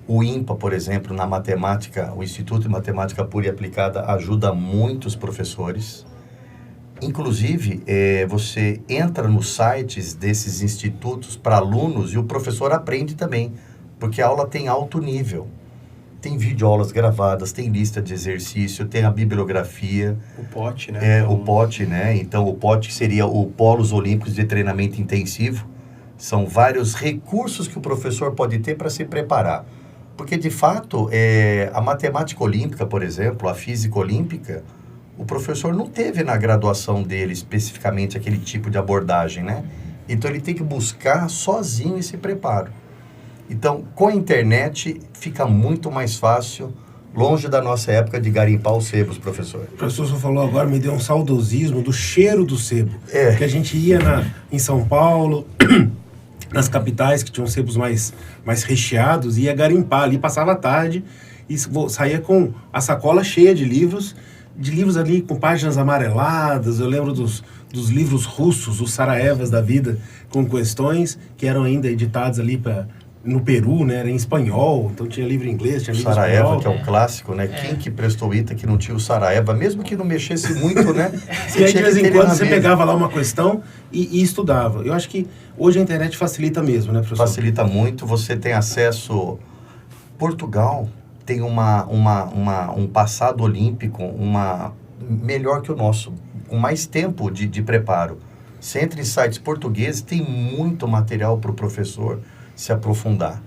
O INPA, por exemplo, na matemática, o Instituto de Matemática Pura e Aplicada ajuda muitos professores. Inclusive, você entra nos sites desses institutos para alunos e o professor aprende também, porque a aula tem alto nível. Tem videoaulas gravadas, tem lista de exercício, tem a bibliografia. O POT, né? O POT, né? Então, o POT seria o Polos Olímpicos de Treinamento Intensivo. São vários recursos que o professor pode ter para se preparar. Porque, de fato, a matemática olímpica, por exemplo, a física olímpica, o professor não teve na graduação dele especificamente aquele tipo de abordagem, né? Então, ele tem que buscar sozinho esse preparo. Então, com a internet, fica muito mais fácil, longe da nossa época de garimpar os sebos, professor. O professor só falou agora, me deu um saudosismo do cheiro do sebo. Que a gente ia em São Paulo, nas capitais que tinham sebos mais recheados, ia garimpar ali, passava a tarde e saía com a sacola cheia de livros ali com páginas amareladas. Eu lembro dos livros russos, os Saraievas da vida, com questões que eram ainda editados ali no Peru, né? Era em espanhol, então tinha livro em inglês, tinha livro em espanhol. Saraieva, que é um clássico, né? Quem que prestou ITA que não tinha o Saraieva, mesmo que não mexesse muito, né? E aí, de vez em quando, você pegava lá uma questão e estudava. Eu acho que hoje a internet facilita mesmo, né, professor? Facilita muito, você tem acesso... Portugal tem um passado olímpico melhor que o nosso, com mais tempo de preparo. Você entra em sites portugueses, tem muito material para o professor se aprofundar.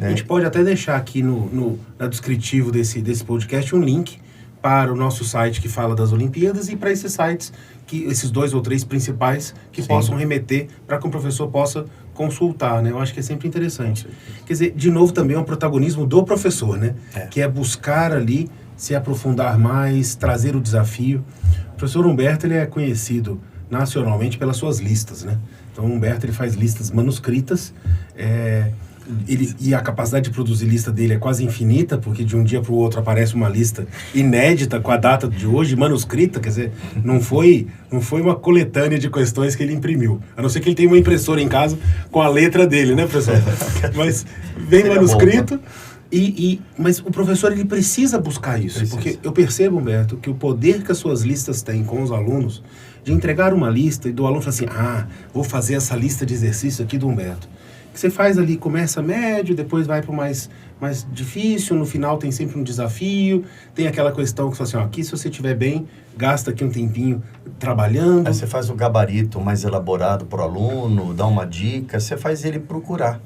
A gente pode até deixar aqui no descritivo desse podcast um link para o nosso site que fala das Olimpíadas e para esses sites que esses 2 ou 3 principais que possam remeter para que o professor possa consultar, né? Eu acho que é sempre interessante. Quer dizer, de novo, também é um protagonismo do professor, né? Que é buscar ali se aprofundar mais, trazer o desafio. O professor Humberto, ele é conhecido nacionalmente pelas suas listas, né? Então, o Humberto, ele faz listas manuscritas, e a capacidade de produzir lista dele é quase infinita, porque de um dia para o outro aparece uma lista inédita com a data de hoje, manuscrita, quer dizer, não foi uma coletânea de questões que ele imprimiu. A não ser que ele tenha uma impressora em casa com a letra dele, né, professor? Mas vem manuscrito, mas o professor, ele precisa buscar isso, porque eu percebo, Humberto, que o poder que as suas listas têm com os alunos, de entregar uma lista e do aluno falar assim, vou fazer essa lista de exercício aqui do Humberto. Que você faz ali, começa médio, depois vai para o mais difícil, no final tem sempre um desafio, tem aquela questão que você fala assim, aqui se você estiver bem, gasta aqui um tempinho trabalhando. Aí você faz o gabarito mais elaborado para o aluno, dá uma dica, você faz ele procurar.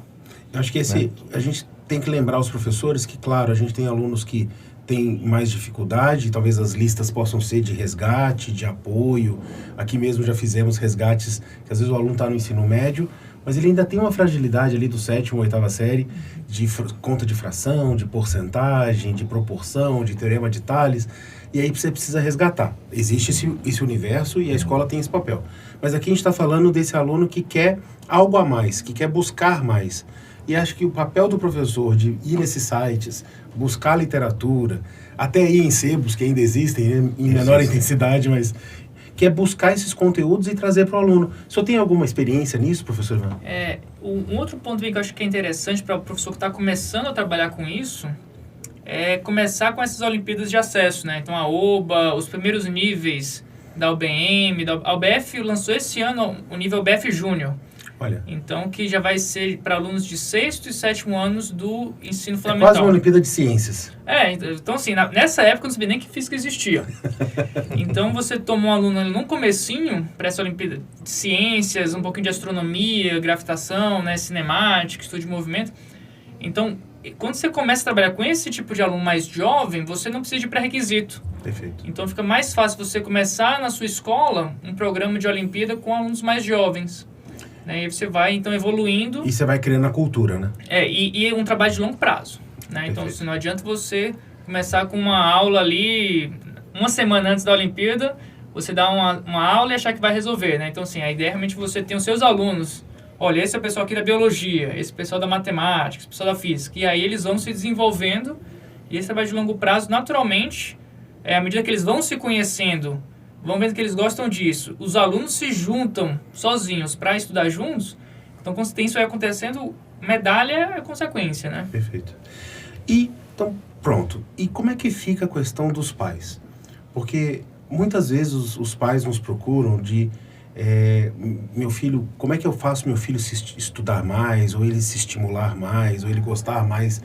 Eu acho que a gente tem que lembrar os professores que, claro, a gente tem alunos que têm mais dificuldade, talvez as listas possam ser de resgate, de apoio. Aqui mesmo já fizemos resgates, que às vezes o aluno está no ensino médio, mas ele ainda tem uma fragilidade ali do 7ª ou 8ª série, de conta de fração, de porcentagem, de proporção, de teorema de Tales, e aí você precisa resgatar. Existe esse universo e a escola tem esse papel. Mas aqui a gente está falando desse aluno que quer algo a mais, que quer buscar mais. E acho que o papel do professor de ir nesses sites, buscar literatura, até ir em sebos que ainda existem, né, em menor intensidade, mas que é buscar esses conteúdos e trazer para o aluno. O senhor tem alguma experiência nisso, professor Ivan? Um outro ponto que eu acho que é interessante para o professor que está começando a trabalhar com isso é começar com essas Olimpíadas de acesso, né? Então, a OBA, os primeiros níveis da UBM, a UBF lançou esse ano o nível UBF Júnior. Olha. Então, que já vai ser para alunos de 6º e 7º anos do ensino fundamental. É quase uma Olimpíada de Ciências. Então assim, nessa época eu não sabia nem que física existia. Então, você tomou um aluno ali num comecinho para essa Olimpíada de Ciências, um pouquinho de astronomia, gravitação, né, cinemática, estudo de movimento. Então, quando você começa a trabalhar com esse tipo de aluno mais jovem, você não precisa de pré-requisito. Perfeito. Então, fica mais fácil você começar na sua escola um programa de Olimpíada com alunos mais jovens. Né? E você vai, então, evoluindo. E você vai criando a cultura, né? E um trabalho de longo prazo. Né? Então, assim, não adianta você começar com uma aula ali, uma semana antes da Olimpíada, você dá uma aula e achar que vai resolver. Né? Então, assim, a ideia é realmente você ter os seus alunos. Olha, esse é o pessoal aqui da biologia, esse pessoal da matemática, esse pessoal da física. E aí eles vão se desenvolvendo. E esse trabalho de longo prazo, naturalmente, à medida que eles vão se conhecendo, vão vendo que eles gostam disso, os alunos se juntam sozinhos para estudar juntos. Então, quando tem isso aí acontecendo, medalha é consequência, né? Perfeito. E, então, pronto. E como é que fica a questão dos pais? Porque muitas vezes os pais nos procuram de... meu filho, como é que eu faço meu filho se estudar mais, ou ele se estimular mais, ou ele gostar mais?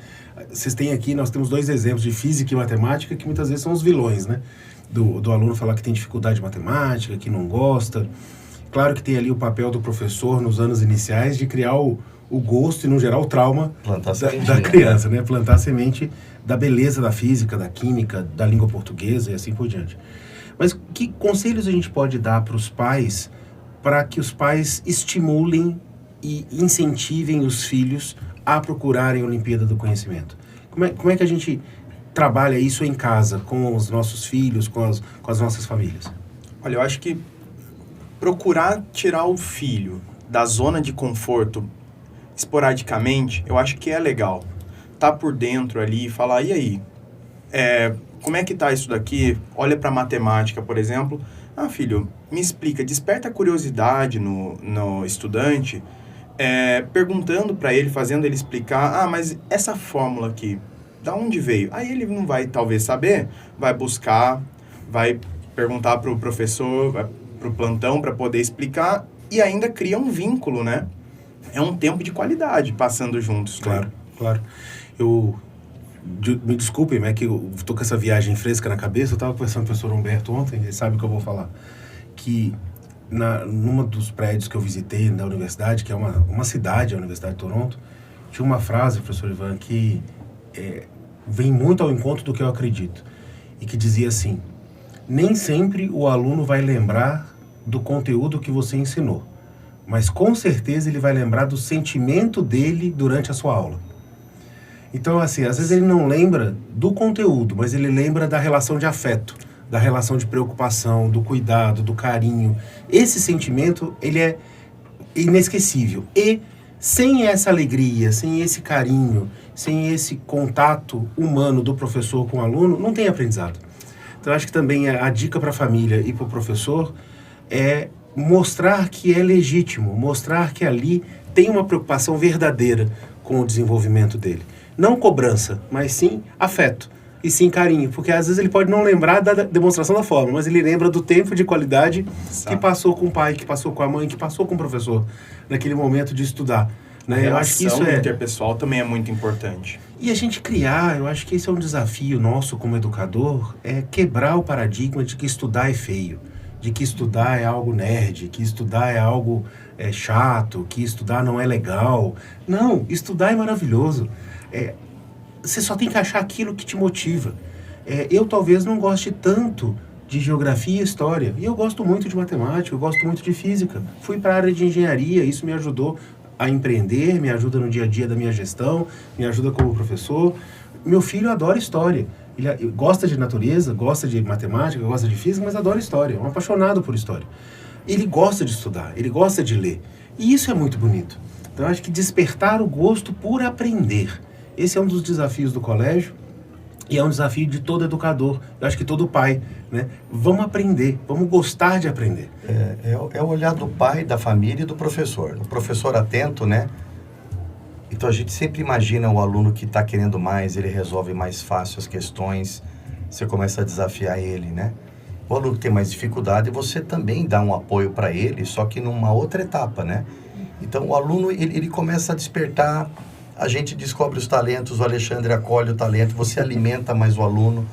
Vocês têm aqui, nós temos 2 exemplos de física e matemática que muitas vezes são os vilões, né? Do aluno falar que tem dificuldade de matemática, que não gosta. Claro que tem ali o papel do professor nos anos iniciais de criar o gosto e, no geral, o trauma da criança, né? Plantar a semente da beleza da física, da química, da língua portuguesa e assim por diante. Mas que conselhos a gente pode dar para os pais para que os pais estimulem e incentivem os filhos a procurarem a Olimpíada do Conhecimento? Como é que a gente trabalha isso em casa, com os nossos filhos, com as nossas famílias? Olha, eu acho que procurar tirar o filho da zona de conforto esporadicamente, eu acho que é legal. Tá por dentro ali e falar, e aí? Como é que tá isso daqui? Olha para matemática, por exemplo. Filho, me explica, desperta a curiosidade no estudante, perguntando para ele, fazendo ele explicar, mas essa fórmula aqui, da onde veio? Aí ele não vai talvez saber, vai buscar, vai perguntar para o professor, para o plantão para poder explicar e ainda cria um vínculo, né? É um tempo de qualidade passando juntos. Claro, né? Claro. Me desculpem, que eu estou com essa viagem fresca na cabeça. Eu estava conversando com o professor Humberto ontem, ele sabe o que eu vou falar. Que numa dos prédios que eu visitei da universidade, que é uma cidade, a Universidade de Toronto, tinha uma frase, professor Ivan, que vem muito ao encontro do que eu acredito. E que dizia assim: nem sempre o aluno vai lembrar do conteúdo que você ensinou, mas com certeza ele vai lembrar do sentimento dele durante a sua aula. Então, assim, às vezes ele não lembra do conteúdo, mas ele lembra da relação de afeto, da relação de preocupação, do cuidado, do carinho. Esse sentimento, ele é inesquecível. E sem essa alegria, sem esse carinho, sem esse contato humano do professor com o aluno, não tem aprendizado. Então, acho que também a dica para a família e para o professor é mostrar que é legítimo, mostrar que ali tem uma preocupação verdadeira com o desenvolvimento dele. Não cobrança, mas sim afeto e sim carinho, porque às vezes ele pode não lembrar da demonstração da forma, mas ele lembra do tempo de qualidade que passou com o pai, que passou com a mãe, que passou com o professor, naquele momento de estudar. Né? Eu acho que isso interpessoal também é muito importante. E a gente criar, eu acho que esse é um desafio nosso como educador, é quebrar o paradigma de que estudar é feio, de que estudar é algo nerd, que estudar é algo chato, que estudar não é legal. Não, estudar é maravilhoso. Você só tem que achar aquilo que te motiva. Eu talvez não goste tanto de geografia e história, e eu gosto muito de matemática, eu gosto muito de física. Fui para a área de engenharia, isso me ajudou a empreender, me ajuda no dia a dia da minha gestão, me ajuda como professor. Meu filho adora história. Ele gosta de natureza, gosta de matemática, gosta de física, mas adora história, é um apaixonado por história. Ele gosta de estudar, ele gosta de ler. E isso é muito bonito. Então, acho que despertar o gosto por aprender. Esse é um dos desafios do colégio e é um desafio de todo educador. Eu acho que todo pai, né? Vamos aprender, vamos gostar de aprender. É o olhar do pai, da família e do professor. O professor atento, né? Então a gente sempre imagina o aluno que está querendo mais, ele resolve mais fácil as questões, você começa a desafiar ele, né? O aluno que tem mais dificuldade, você também dá um apoio para ele, só que numa outra etapa, né? Então o aluno, ele começa a despertar, a gente descobre os talentos, o Alexandre acolhe o talento, você alimenta mais o aluno,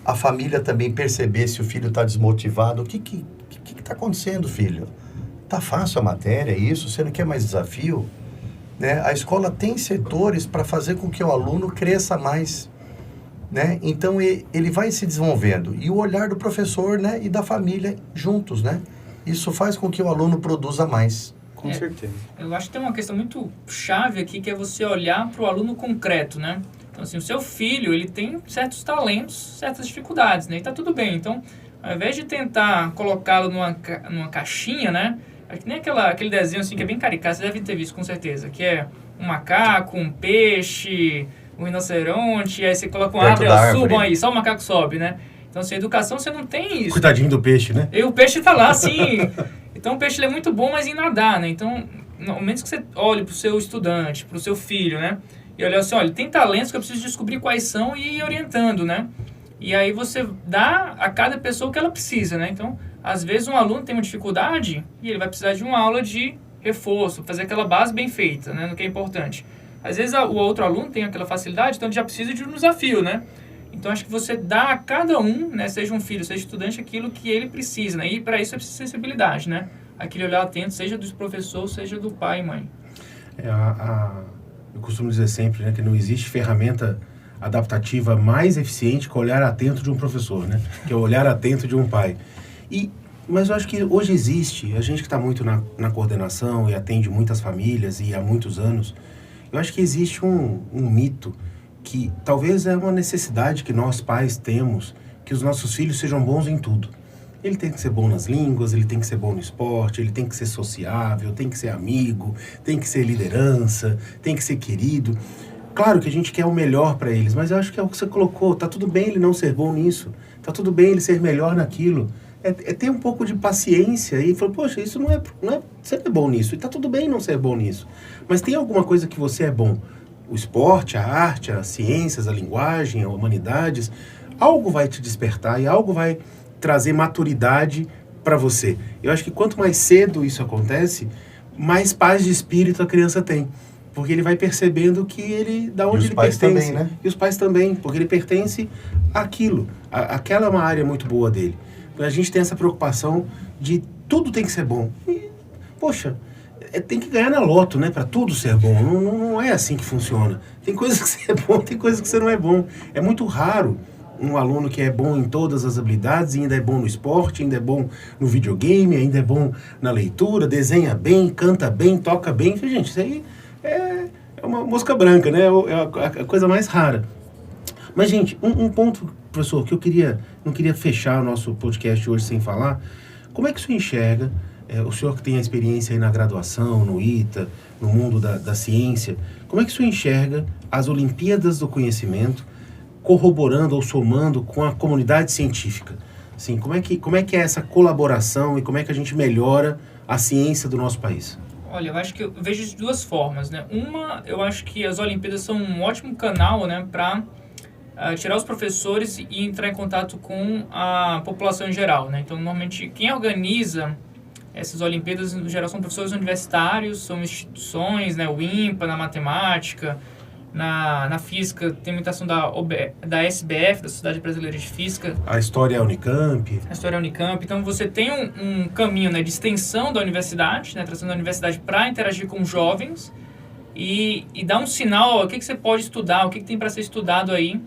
a família também perceber se o filho está desmotivado. O que está acontecendo, filho? Tá fácil a matéria, isso? Você não quer mais desafio? Né? A escola tem setores para fazer com que o aluno cresça mais, né? Então ele vai se desenvolvendo. E o olhar do professor, né, e da família juntos, né? Isso faz com que o aluno produza mais. Com certeza. Eu acho que tem uma questão muito chave aqui, que é você olhar para o aluno concreto, né? Então, assim, o seu filho, ele tem certos talentos, certas dificuldades, né? E tá tudo bem. Então, ao invés de tentar colocá-lo numa caixinha, né? É que nem aquele desenho, assim, que é bem caricato, você deve ter visto, com certeza, que é um macaco, um peixe, um rinoceronte, aí você coloca uma árvore, subam aí, só o macaco sobe, né? Então, assim, educação, você não tem isso. Coitadinho do peixe, né? E o peixe tá lá, assim... Então, o peixe ele é muito bom, mas em nadar, né? Então, no momento que você olha para o seu estudante, para o seu filho, né? E olha assim, olha, tem talentos que eu preciso descobrir quais são e ir orientando, né? E aí você dá a cada pessoa o que ela precisa, né? Então, às vezes um aluno tem uma dificuldade e ele vai precisar de uma aula de reforço, fazer aquela base bem feita, né? No que é importante. Às vezes o outro aluno tem aquela facilidade, então ele já precisa de um desafio, né? Então, acho que você dá a cada um, né, seja um filho, seja estudante, aquilo que ele precisa, né? E para isso é preciso sensibilidade, né? Aquele olhar atento, seja do professor, seja do pai e mãe. Eu costumo dizer sempre, né, que não existe ferramenta adaptativa mais eficiente que o olhar atento de um professor, né? Que é o olhar atento de um pai. Mas eu acho que hoje existe, a gente que está muito na coordenação e atende muitas famílias e há muitos anos, eu acho que existe um mito que talvez é uma necessidade que nós pais temos, que os nossos filhos sejam bons em tudo. Ele tem que ser bom nas línguas, ele tem que ser bom no esporte, ele tem que ser sociável, tem que ser amigo, tem que ser liderança, tem que ser querido. Claro que a gente quer o melhor para eles, mas eu acho que é o que você colocou. Tá tudo bem ele não ser bom nisso, tá tudo bem ele ser melhor naquilo. É ter um pouco de paciência e falar, poxa, isso não é você não é bom nisso, e tá tudo bem não ser bom nisso. Mas tem alguma coisa que você é bom. O esporte, a arte, as ciências, a linguagem, as humanidades, algo vai te despertar e algo vai trazer maturidade para você. Eu acho que quanto mais cedo isso acontece, mais paz de espírito a criança tem. Porque ele vai percebendo que ele, da onde ele pertence. Também, né? E os pais também, porque ele pertence àquilo. Aquela é uma área muito boa dele. Então a gente tem essa preocupação de tudo tem que ser bom. E, poxa, tem que ganhar na loto, né? Para tudo ser bom. Não é assim que funciona. Tem coisas que você é bom, tem coisas que você não é bom. É muito raro um aluno que é bom em todas as habilidades, ainda é bom no esporte, ainda é bom no videogame, ainda é bom na leitura, desenha bem, canta bem, toca bem. Gente, isso aí é uma mosca branca, né? É a coisa mais rara. Mas, gente, um ponto, professor, que não queria fechar o nosso podcast hoje sem falar. Como é que o senhor enxerga, o senhor que tem a experiência aí na graduação, no ITA, no mundo da ciência, como é que o senhor enxerga as Olimpíadas do Conhecimento corroborando ou somando com a comunidade científica? Assim, como é que é essa colaboração e como é que a gente melhora a ciência do nosso país? Olha, eu acho que eu vejo de duas formas, né? Uma, eu acho que as Olimpíadas são um ótimo canal, né, para tirar os professores e entrar em contato com a população em geral, né? Então, normalmente, quem organiza essas Olimpíadas, no geral, são professores universitários, são instituições, né? O INPA, na matemática, na física, tem muita ação da SBF, da Sociedade Brasileira de Física. A história é a Unicamp. Então, você tem um caminho, né, de extensão da universidade, né? Trazendo a universidade para interagir com jovens e dar um sinal, ó, o que você pode estudar, o que tem para ser estudado aí.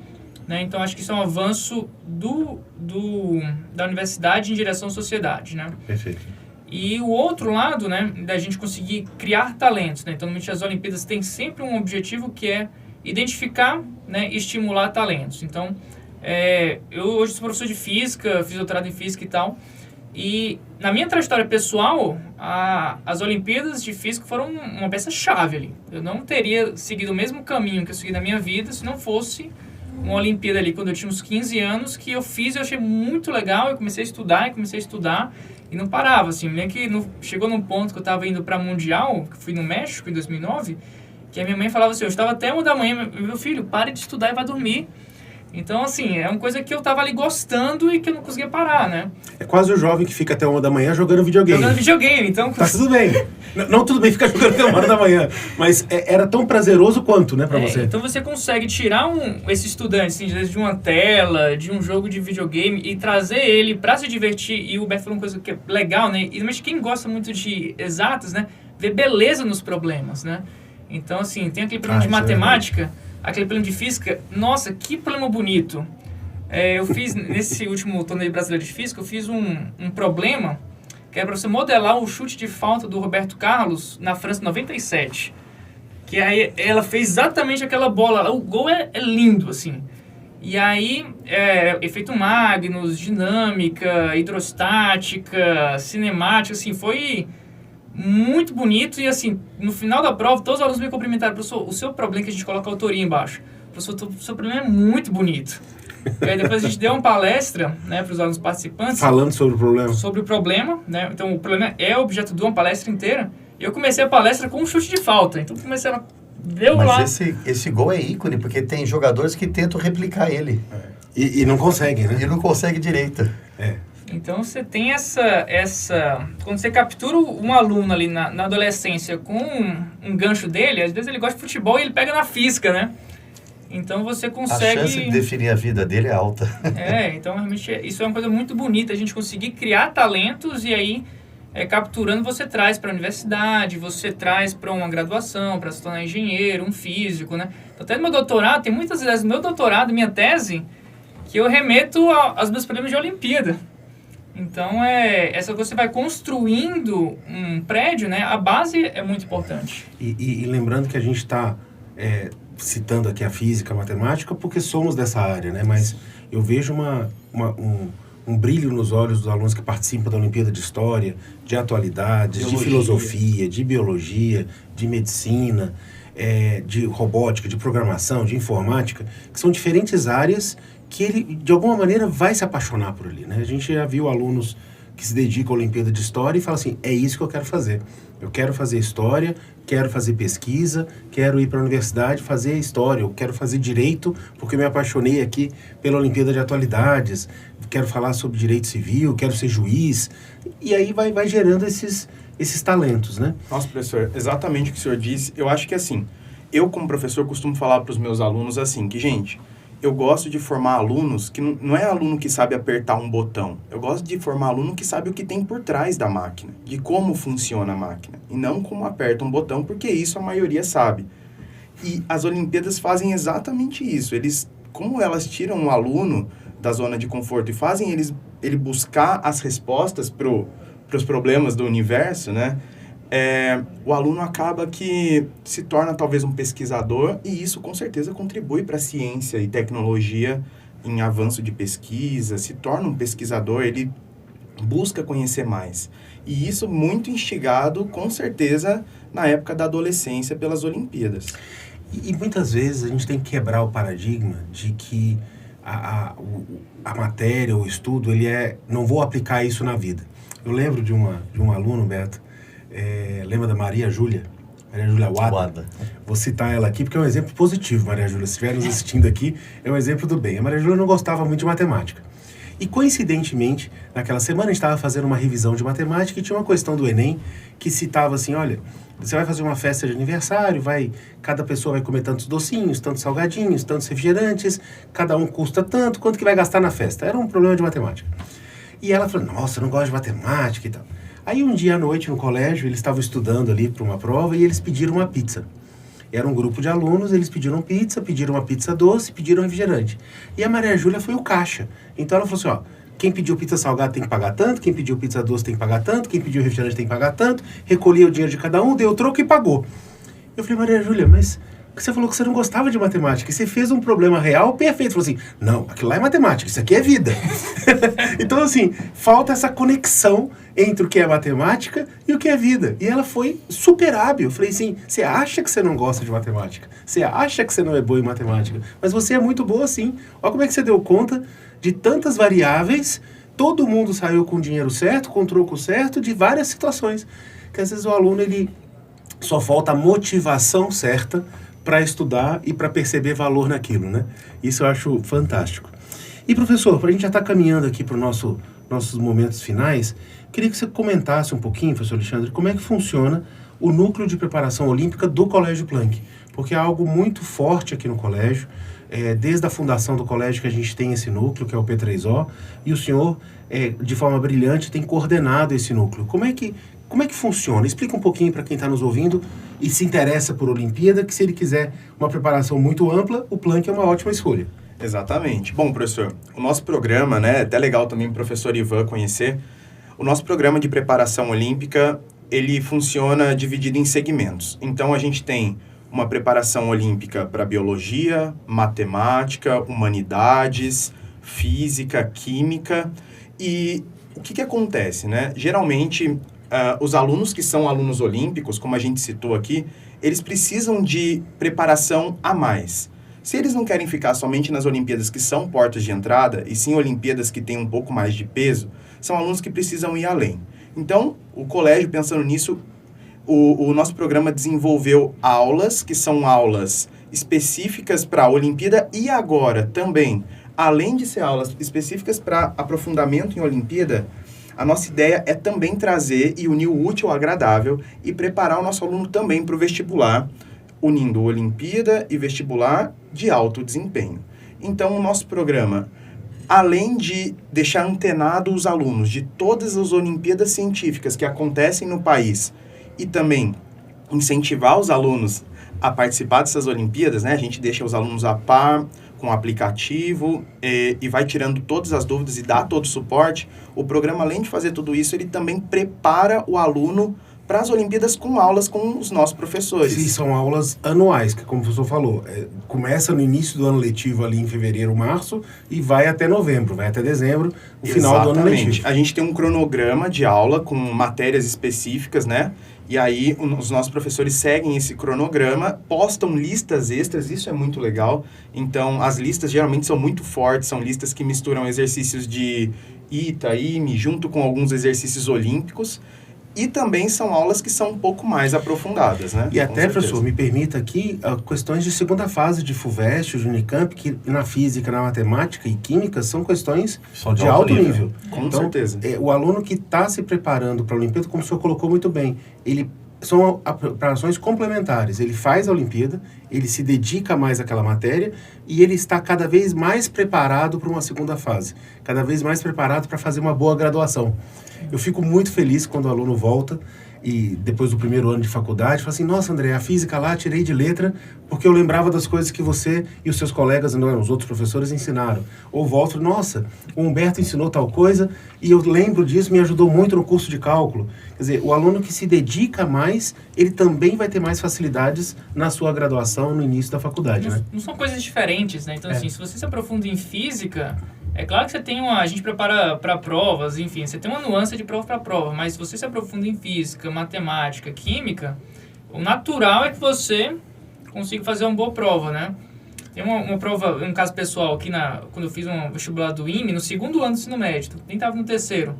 Né? Então, acho que isso é um avanço da universidade em direção à sociedade. Né? Perfeito. E o outro lado, né, da gente conseguir criar talentos. Né? Então, normalmente as Olimpíadas têm sempre um objetivo que é identificar, né, e estimular talentos. Então, eu hoje sou professor de física, fiz doutorado em física e tal. E na minha trajetória pessoal, as Olimpíadas de Física foram uma peça-chave ali. Eu não teria seguido o mesmo caminho que eu segui na minha vida se não fosse uma Olimpíada ali, quando eu tinha uns 15 anos, que eu fiz e eu achei muito legal. Eu comecei a estudar e não parava, assim. Nem que chegou num ponto que eu estava indo para Mundial, que fui no México em 2009, que a minha mãe falava assim, eu estava até 1 da manhã, meu filho, pare de estudar e vai dormir. Então, assim, é uma coisa que eu tava ali gostando e que eu não conseguia parar, né? É quase o jovem que fica até 1 da manhã jogando videogame. Então... Tá tudo bem. Não tudo bem ficar jogando até 1 da manhã, mas era tão prazeroso quanto, né, pra você? Então você consegue tirar esse estudante, assim, de uma tela, de um jogo de videogame e trazer ele pra se divertir. E o Beto falou uma coisa que é legal, né? E mas quem gosta muito de exatas, né? Vê beleza nos problemas, né? Então, assim, tem aquele problema de matemática... Aquele problema de física, nossa, que problema bonito. Eu fiz, nesse último torneio brasileiro de física, eu fiz um problema que era para você modelar o chute de falta do Roberto Carlos na França em 97. Que aí ela fez exatamente aquela bola. O gol é lindo, assim. E aí, efeito Magnus, dinâmica, hidrostática, cinemática, assim, foi... muito bonito e assim, no final da prova, todos os alunos me cumprimentaram. Professor, o seu problema, que a gente coloca a autoria embaixo. Professor, o seu problema é muito bonito. E aí depois a gente deu uma palestra, né, para os alunos participantes. Falando sobre o problema. Sobre o problema, né? Então o problema é objeto de uma palestra inteira. E eu comecei a palestra com um chute de falta. Então comecei a ver lá. Mas esse gol é ícone, porque tem jogadores que tentam replicar ele. E não conseguem, né? E não consegue direito. Então, você tem essa... Quando você captura um aluno ali na adolescência com um gancho dele, às vezes ele gosta de futebol e ele pega na física, né? Então, você consegue... A chance de definir a vida dele é alta. Então, realmente, isso é uma coisa muito bonita, a gente conseguir criar talentos e aí, capturando, você traz para a universidade, você traz para uma graduação, para se tornar engenheiro, um físico, né? Então, até no meu doutorado, tem muitas ideias no meu doutorado, minha tese, que eu remeto aos meus problemas de Olimpíada. Então, essa coisa, você vai construindo um prédio, né? A base é muito importante. E lembrando que a gente está citando aqui a física, a matemática, porque somos dessa área, né? Mas eu vejo um brilho nos olhos dos alunos que participam da Olimpíada de História, de Atualidades, de Filosofia, de Biologia, de Medicina, de Robótica, de Programação, de Informática, que são diferentes áreas que ele, de alguma maneira, vai se apaixonar por ali, né? A gente já viu alunos que se dedicam à Olimpíada de História e falam assim, é isso que eu quero fazer. Eu quero fazer História, quero fazer pesquisa, quero ir para a universidade fazer História, eu quero fazer Direito, porque eu me apaixonei aqui pela Olimpíada de Atualidades, quero falar sobre Direito Civil, quero ser juiz, e aí vai gerando esses talentos, né? Nossa, professor, exatamente o que o senhor disse. Eu acho que assim, eu como professor costumo falar para os meus alunos assim, que gente... Eu gosto de formar alunos que não é aluno que sabe apertar um botão. Eu gosto de formar aluno que sabe o que tem por trás da máquina, de como funciona a máquina, e não como aperta um botão, porque isso a maioria sabe. E as Olimpíadas fazem exatamente isso. Como elas tiram um aluno da zona de conforto e fazem ele buscar as respostas para os problemas do universo, né? O aluno acaba que se torna talvez um pesquisador, e isso com certeza contribui para a ciência e tecnologia em avanço de pesquisa, se torna um pesquisador, ele busca conhecer mais. E isso muito instigado, com certeza, na época da adolescência pelas Olimpíadas. E muitas vezes a gente tem que quebrar o paradigma de que a matéria, o estudo, não vou aplicar isso na vida. Eu lembro de um aluno, Beto, lembra da Maria Júlia Wada? Vou citar ela aqui porque é um exemplo positivo, Maria Júlia. Se estiver nos assistindo aqui, é um exemplo do bem. A Maria Júlia não gostava muito de matemática. E, coincidentemente, naquela semana a gente estava fazendo uma revisão de matemática e tinha uma questão do Enem que citava assim, olha, você vai fazer uma festa de aniversário, cada pessoa vai comer tantos docinhos, tantos salgadinhos, tantos refrigerantes, cada um custa tanto, quanto que vai gastar na festa? Era um problema de matemática. E ela falou, nossa, eu não gosto de matemática e tal. Aí um dia à noite no colégio, eles estavam estudando ali para uma prova e eles pediram uma pizza. Era um grupo de alunos, eles pediram uma pizza doce, pediram refrigerante. E a Maria Júlia foi o caixa. Então ela falou assim, ó, quem pediu pizza salgada tem que pagar tanto, quem pediu pizza doce tem que pagar tanto, quem pediu refrigerante tem que pagar tanto, recolhia o dinheiro de cada um, deu o troco e pagou. Eu falei, Maria Júlia, mas você falou que você não gostava de matemática, e você fez um problema real perfeito. Falou assim, não, aquilo lá é matemática, isso aqui é vida. Então, assim, falta essa conexão entre o que é matemática e o que é vida. E ela foi super hábil. Eu falei assim, você acha que você não gosta de matemática? Você acha que você não é boa em matemática? Mas você é muito boa sim. Olha como é que você deu conta de tantas variáveis, todo mundo saiu com o dinheiro certo, com o troco certo, de várias situações. Que às vezes o aluno, ele só falta a motivação certa para estudar e para perceber valor naquilo, né? Isso eu acho fantástico. E, professor, para a gente já estar caminhando aqui para os nossos momentos finais, queria que você comentasse um pouquinho, professor Alexandre, como é que funciona o núcleo de preparação olímpica do Colégio Planck, porque é algo muito forte aqui no colégio, desde a fundação do colégio que a gente tem esse núcleo, que é o P3O, e o senhor, de forma brilhante, tem coordenado esse núcleo. Como é que funciona? Explica um pouquinho para quem está nos ouvindo e se interessa por Olimpíada, que se ele quiser uma preparação muito ampla, o Planck é uma ótima escolha. Exatamente. Bom, professor, o nosso programa, né, é até legal também o professor Ivan conhecer, o nosso programa de preparação olímpica, ele funciona dividido em segmentos. Então, a gente tem uma preparação olímpica para biologia, matemática, humanidades, física, química. E o que acontece, né? Geralmente, os alunos que são alunos olímpicos, como a gente citou aqui, eles precisam de preparação a mais. Se eles não querem ficar somente nas Olimpíadas que são portas de entrada, e sim Olimpíadas que têm um pouco mais de peso, são alunos que precisam ir além. Então, o colégio, pensando nisso, o nosso programa desenvolveu aulas, que são aulas específicas para a Olimpíada, e agora também, além de ser aulas específicas para aprofundamento em Olimpíada, a nossa ideia é também trazer e unir o útil ao agradável e preparar o nosso aluno também para o vestibular, unindo Olimpíada e vestibular de alto desempenho. Então, o nosso programa, além de deixar antenado os alunos de todas as Olimpíadas científicas que acontecem no país e também incentivar os alunos a participar dessas Olimpíadas, né? A gente deixa os alunos a par com o aplicativo e vai tirando todas as dúvidas e dá todo o suporte. O programa, além de fazer tudo isso, ele também prepara o aluno para as Olimpíadas com aulas com os nossos professores. Sim, são aulas anuais, que como o professor falou, começa no início do ano letivo ali em fevereiro, março, e vai até novembro, vai até dezembro, o final do ano letivo. A gente tem um cronograma de aula com matérias específicas, né? E aí os nossos professores seguem esse cronograma, postam listas extras, isso é muito legal. Então, as listas geralmente são muito fortes, são listas que misturam exercícios de ITA, IME, junto com alguns exercícios olímpicos. E também são aulas que são um pouco mais aprofundadas, né? E até, professor, me permita aqui, questões de segunda fase de FUVEST, de Unicamp, que na física, na matemática e química são questões de alto nível. Com certeza. O aluno que está se preparando para a Olimpíada, como o senhor colocou muito bem, são preparações complementares. Ele faz a Olimpíada, ele se dedica mais àquela matéria e ele está cada vez mais preparado para uma segunda fase, cada vez mais preparado para fazer uma boa graduação. Eu fico muito feliz quando o aluno volta e depois do primeiro ano de faculdade, fala assim, nossa, André, a física lá tirei de letra porque eu lembrava das coisas que você e os seus colegas, não, os outros professores ensinaram. Ou volto, nossa, o Humberto ensinou tal coisa e eu lembro disso, me ajudou muito no curso de cálculo. Quer dizer, o aluno que se dedica mais, ele também vai ter mais facilidades na sua graduação, no início da faculdade, né? Não são coisas diferentes, né? Então, assim, se você se aprofunda em física, é claro que você tem a gente prepara para provas, enfim, você tem uma nuance de prova para prova, mas se você se aprofunda em física, matemática, química, o natural é que você consiga fazer uma boa prova, né? Tem uma prova, um caso pessoal, aqui quando eu fiz um vestibular do IME, no segundo ano do ensino médio, nem estava no terceiro.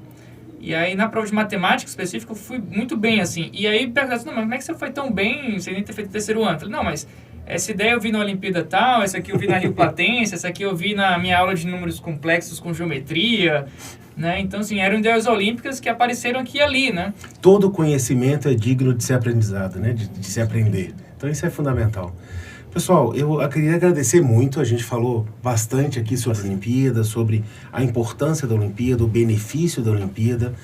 E aí, na prova de matemática específica, eu fui muito bem, assim. E aí, perguntaram assim, não, mas como é que você foi tão bem sem nem ter feito o terceiro ano? Eu falei, não, mas essa ideia eu vi na Olimpíada tal, essa aqui eu vi na Rio Platense, essa aqui eu vi na minha aula de números complexos com geometria, né? Então, assim, eram ideias olímpicas que apareceram aqui e ali, né? Todo conhecimento é digno de ser aprendizado, né? De se aprender. Então, isso é fundamental. Pessoal, eu queria agradecer muito, a gente falou bastante aqui sobre a Olimpíada, sobre a importância da Olimpíada, o benefício da Olimpíada.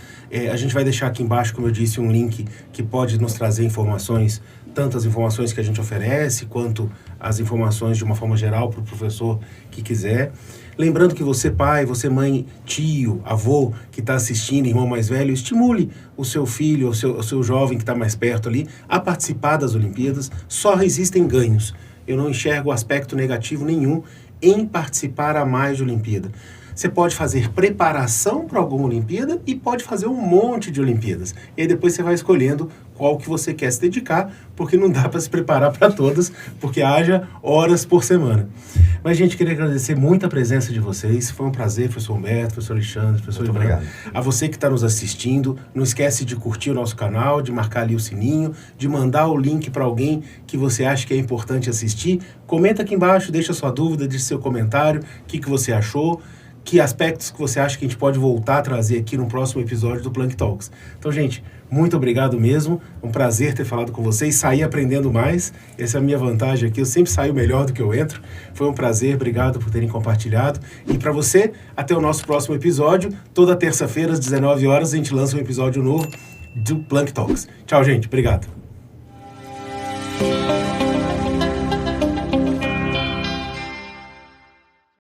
A gente vai deixar aqui embaixo, como eu disse, um link que pode nos trazer informações, tanto as informações que a gente oferece, quanto as informações de uma forma geral para o professor que quiser. Lembrando que você, pai, você, mãe, tio, avô, que está assistindo, irmão mais velho, estimule o seu filho, o seu jovem que está mais perto ali, a participar das Olimpíadas. Só existem ganhos. Eu não enxergo aspecto negativo nenhum em participar a mais de Olimpíada. Você pode fazer preparação para alguma Olimpíada e pode fazer um monte de Olimpíadas. E aí depois você vai escolhendo qual que você quer se dedicar, porque não dá para se preparar para todas, porque haja horas por semana. Mas, gente, queria agradecer muito a presença de vocês. Foi um prazer, professor Humberto, professor Alexandre, professor Ivan. Obrigado. A você que está nos assistindo, não esquece de curtir o nosso canal, de marcar ali o sininho, de mandar o link para alguém que você acha que é importante assistir. Comenta aqui embaixo, deixa sua dúvida, deixa seu comentário, o que você achou, que aspectos que você acha que a gente pode voltar a trazer aqui no próximo episódio do Plank Talks. Então, gente, muito obrigado mesmo. É um prazer ter falado com vocês, sair aprendendo mais. Essa é a minha vantagem aqui, eu sempre saio melhor do que eu entro. Foi um prazer, obrigado por terem compartilhado. E para você, até o nosso próximo episódio. Toda terça-feira, às 19 horas, a gente lança um episódio novo do Plank Talks. Tchau, gente. Obrigado.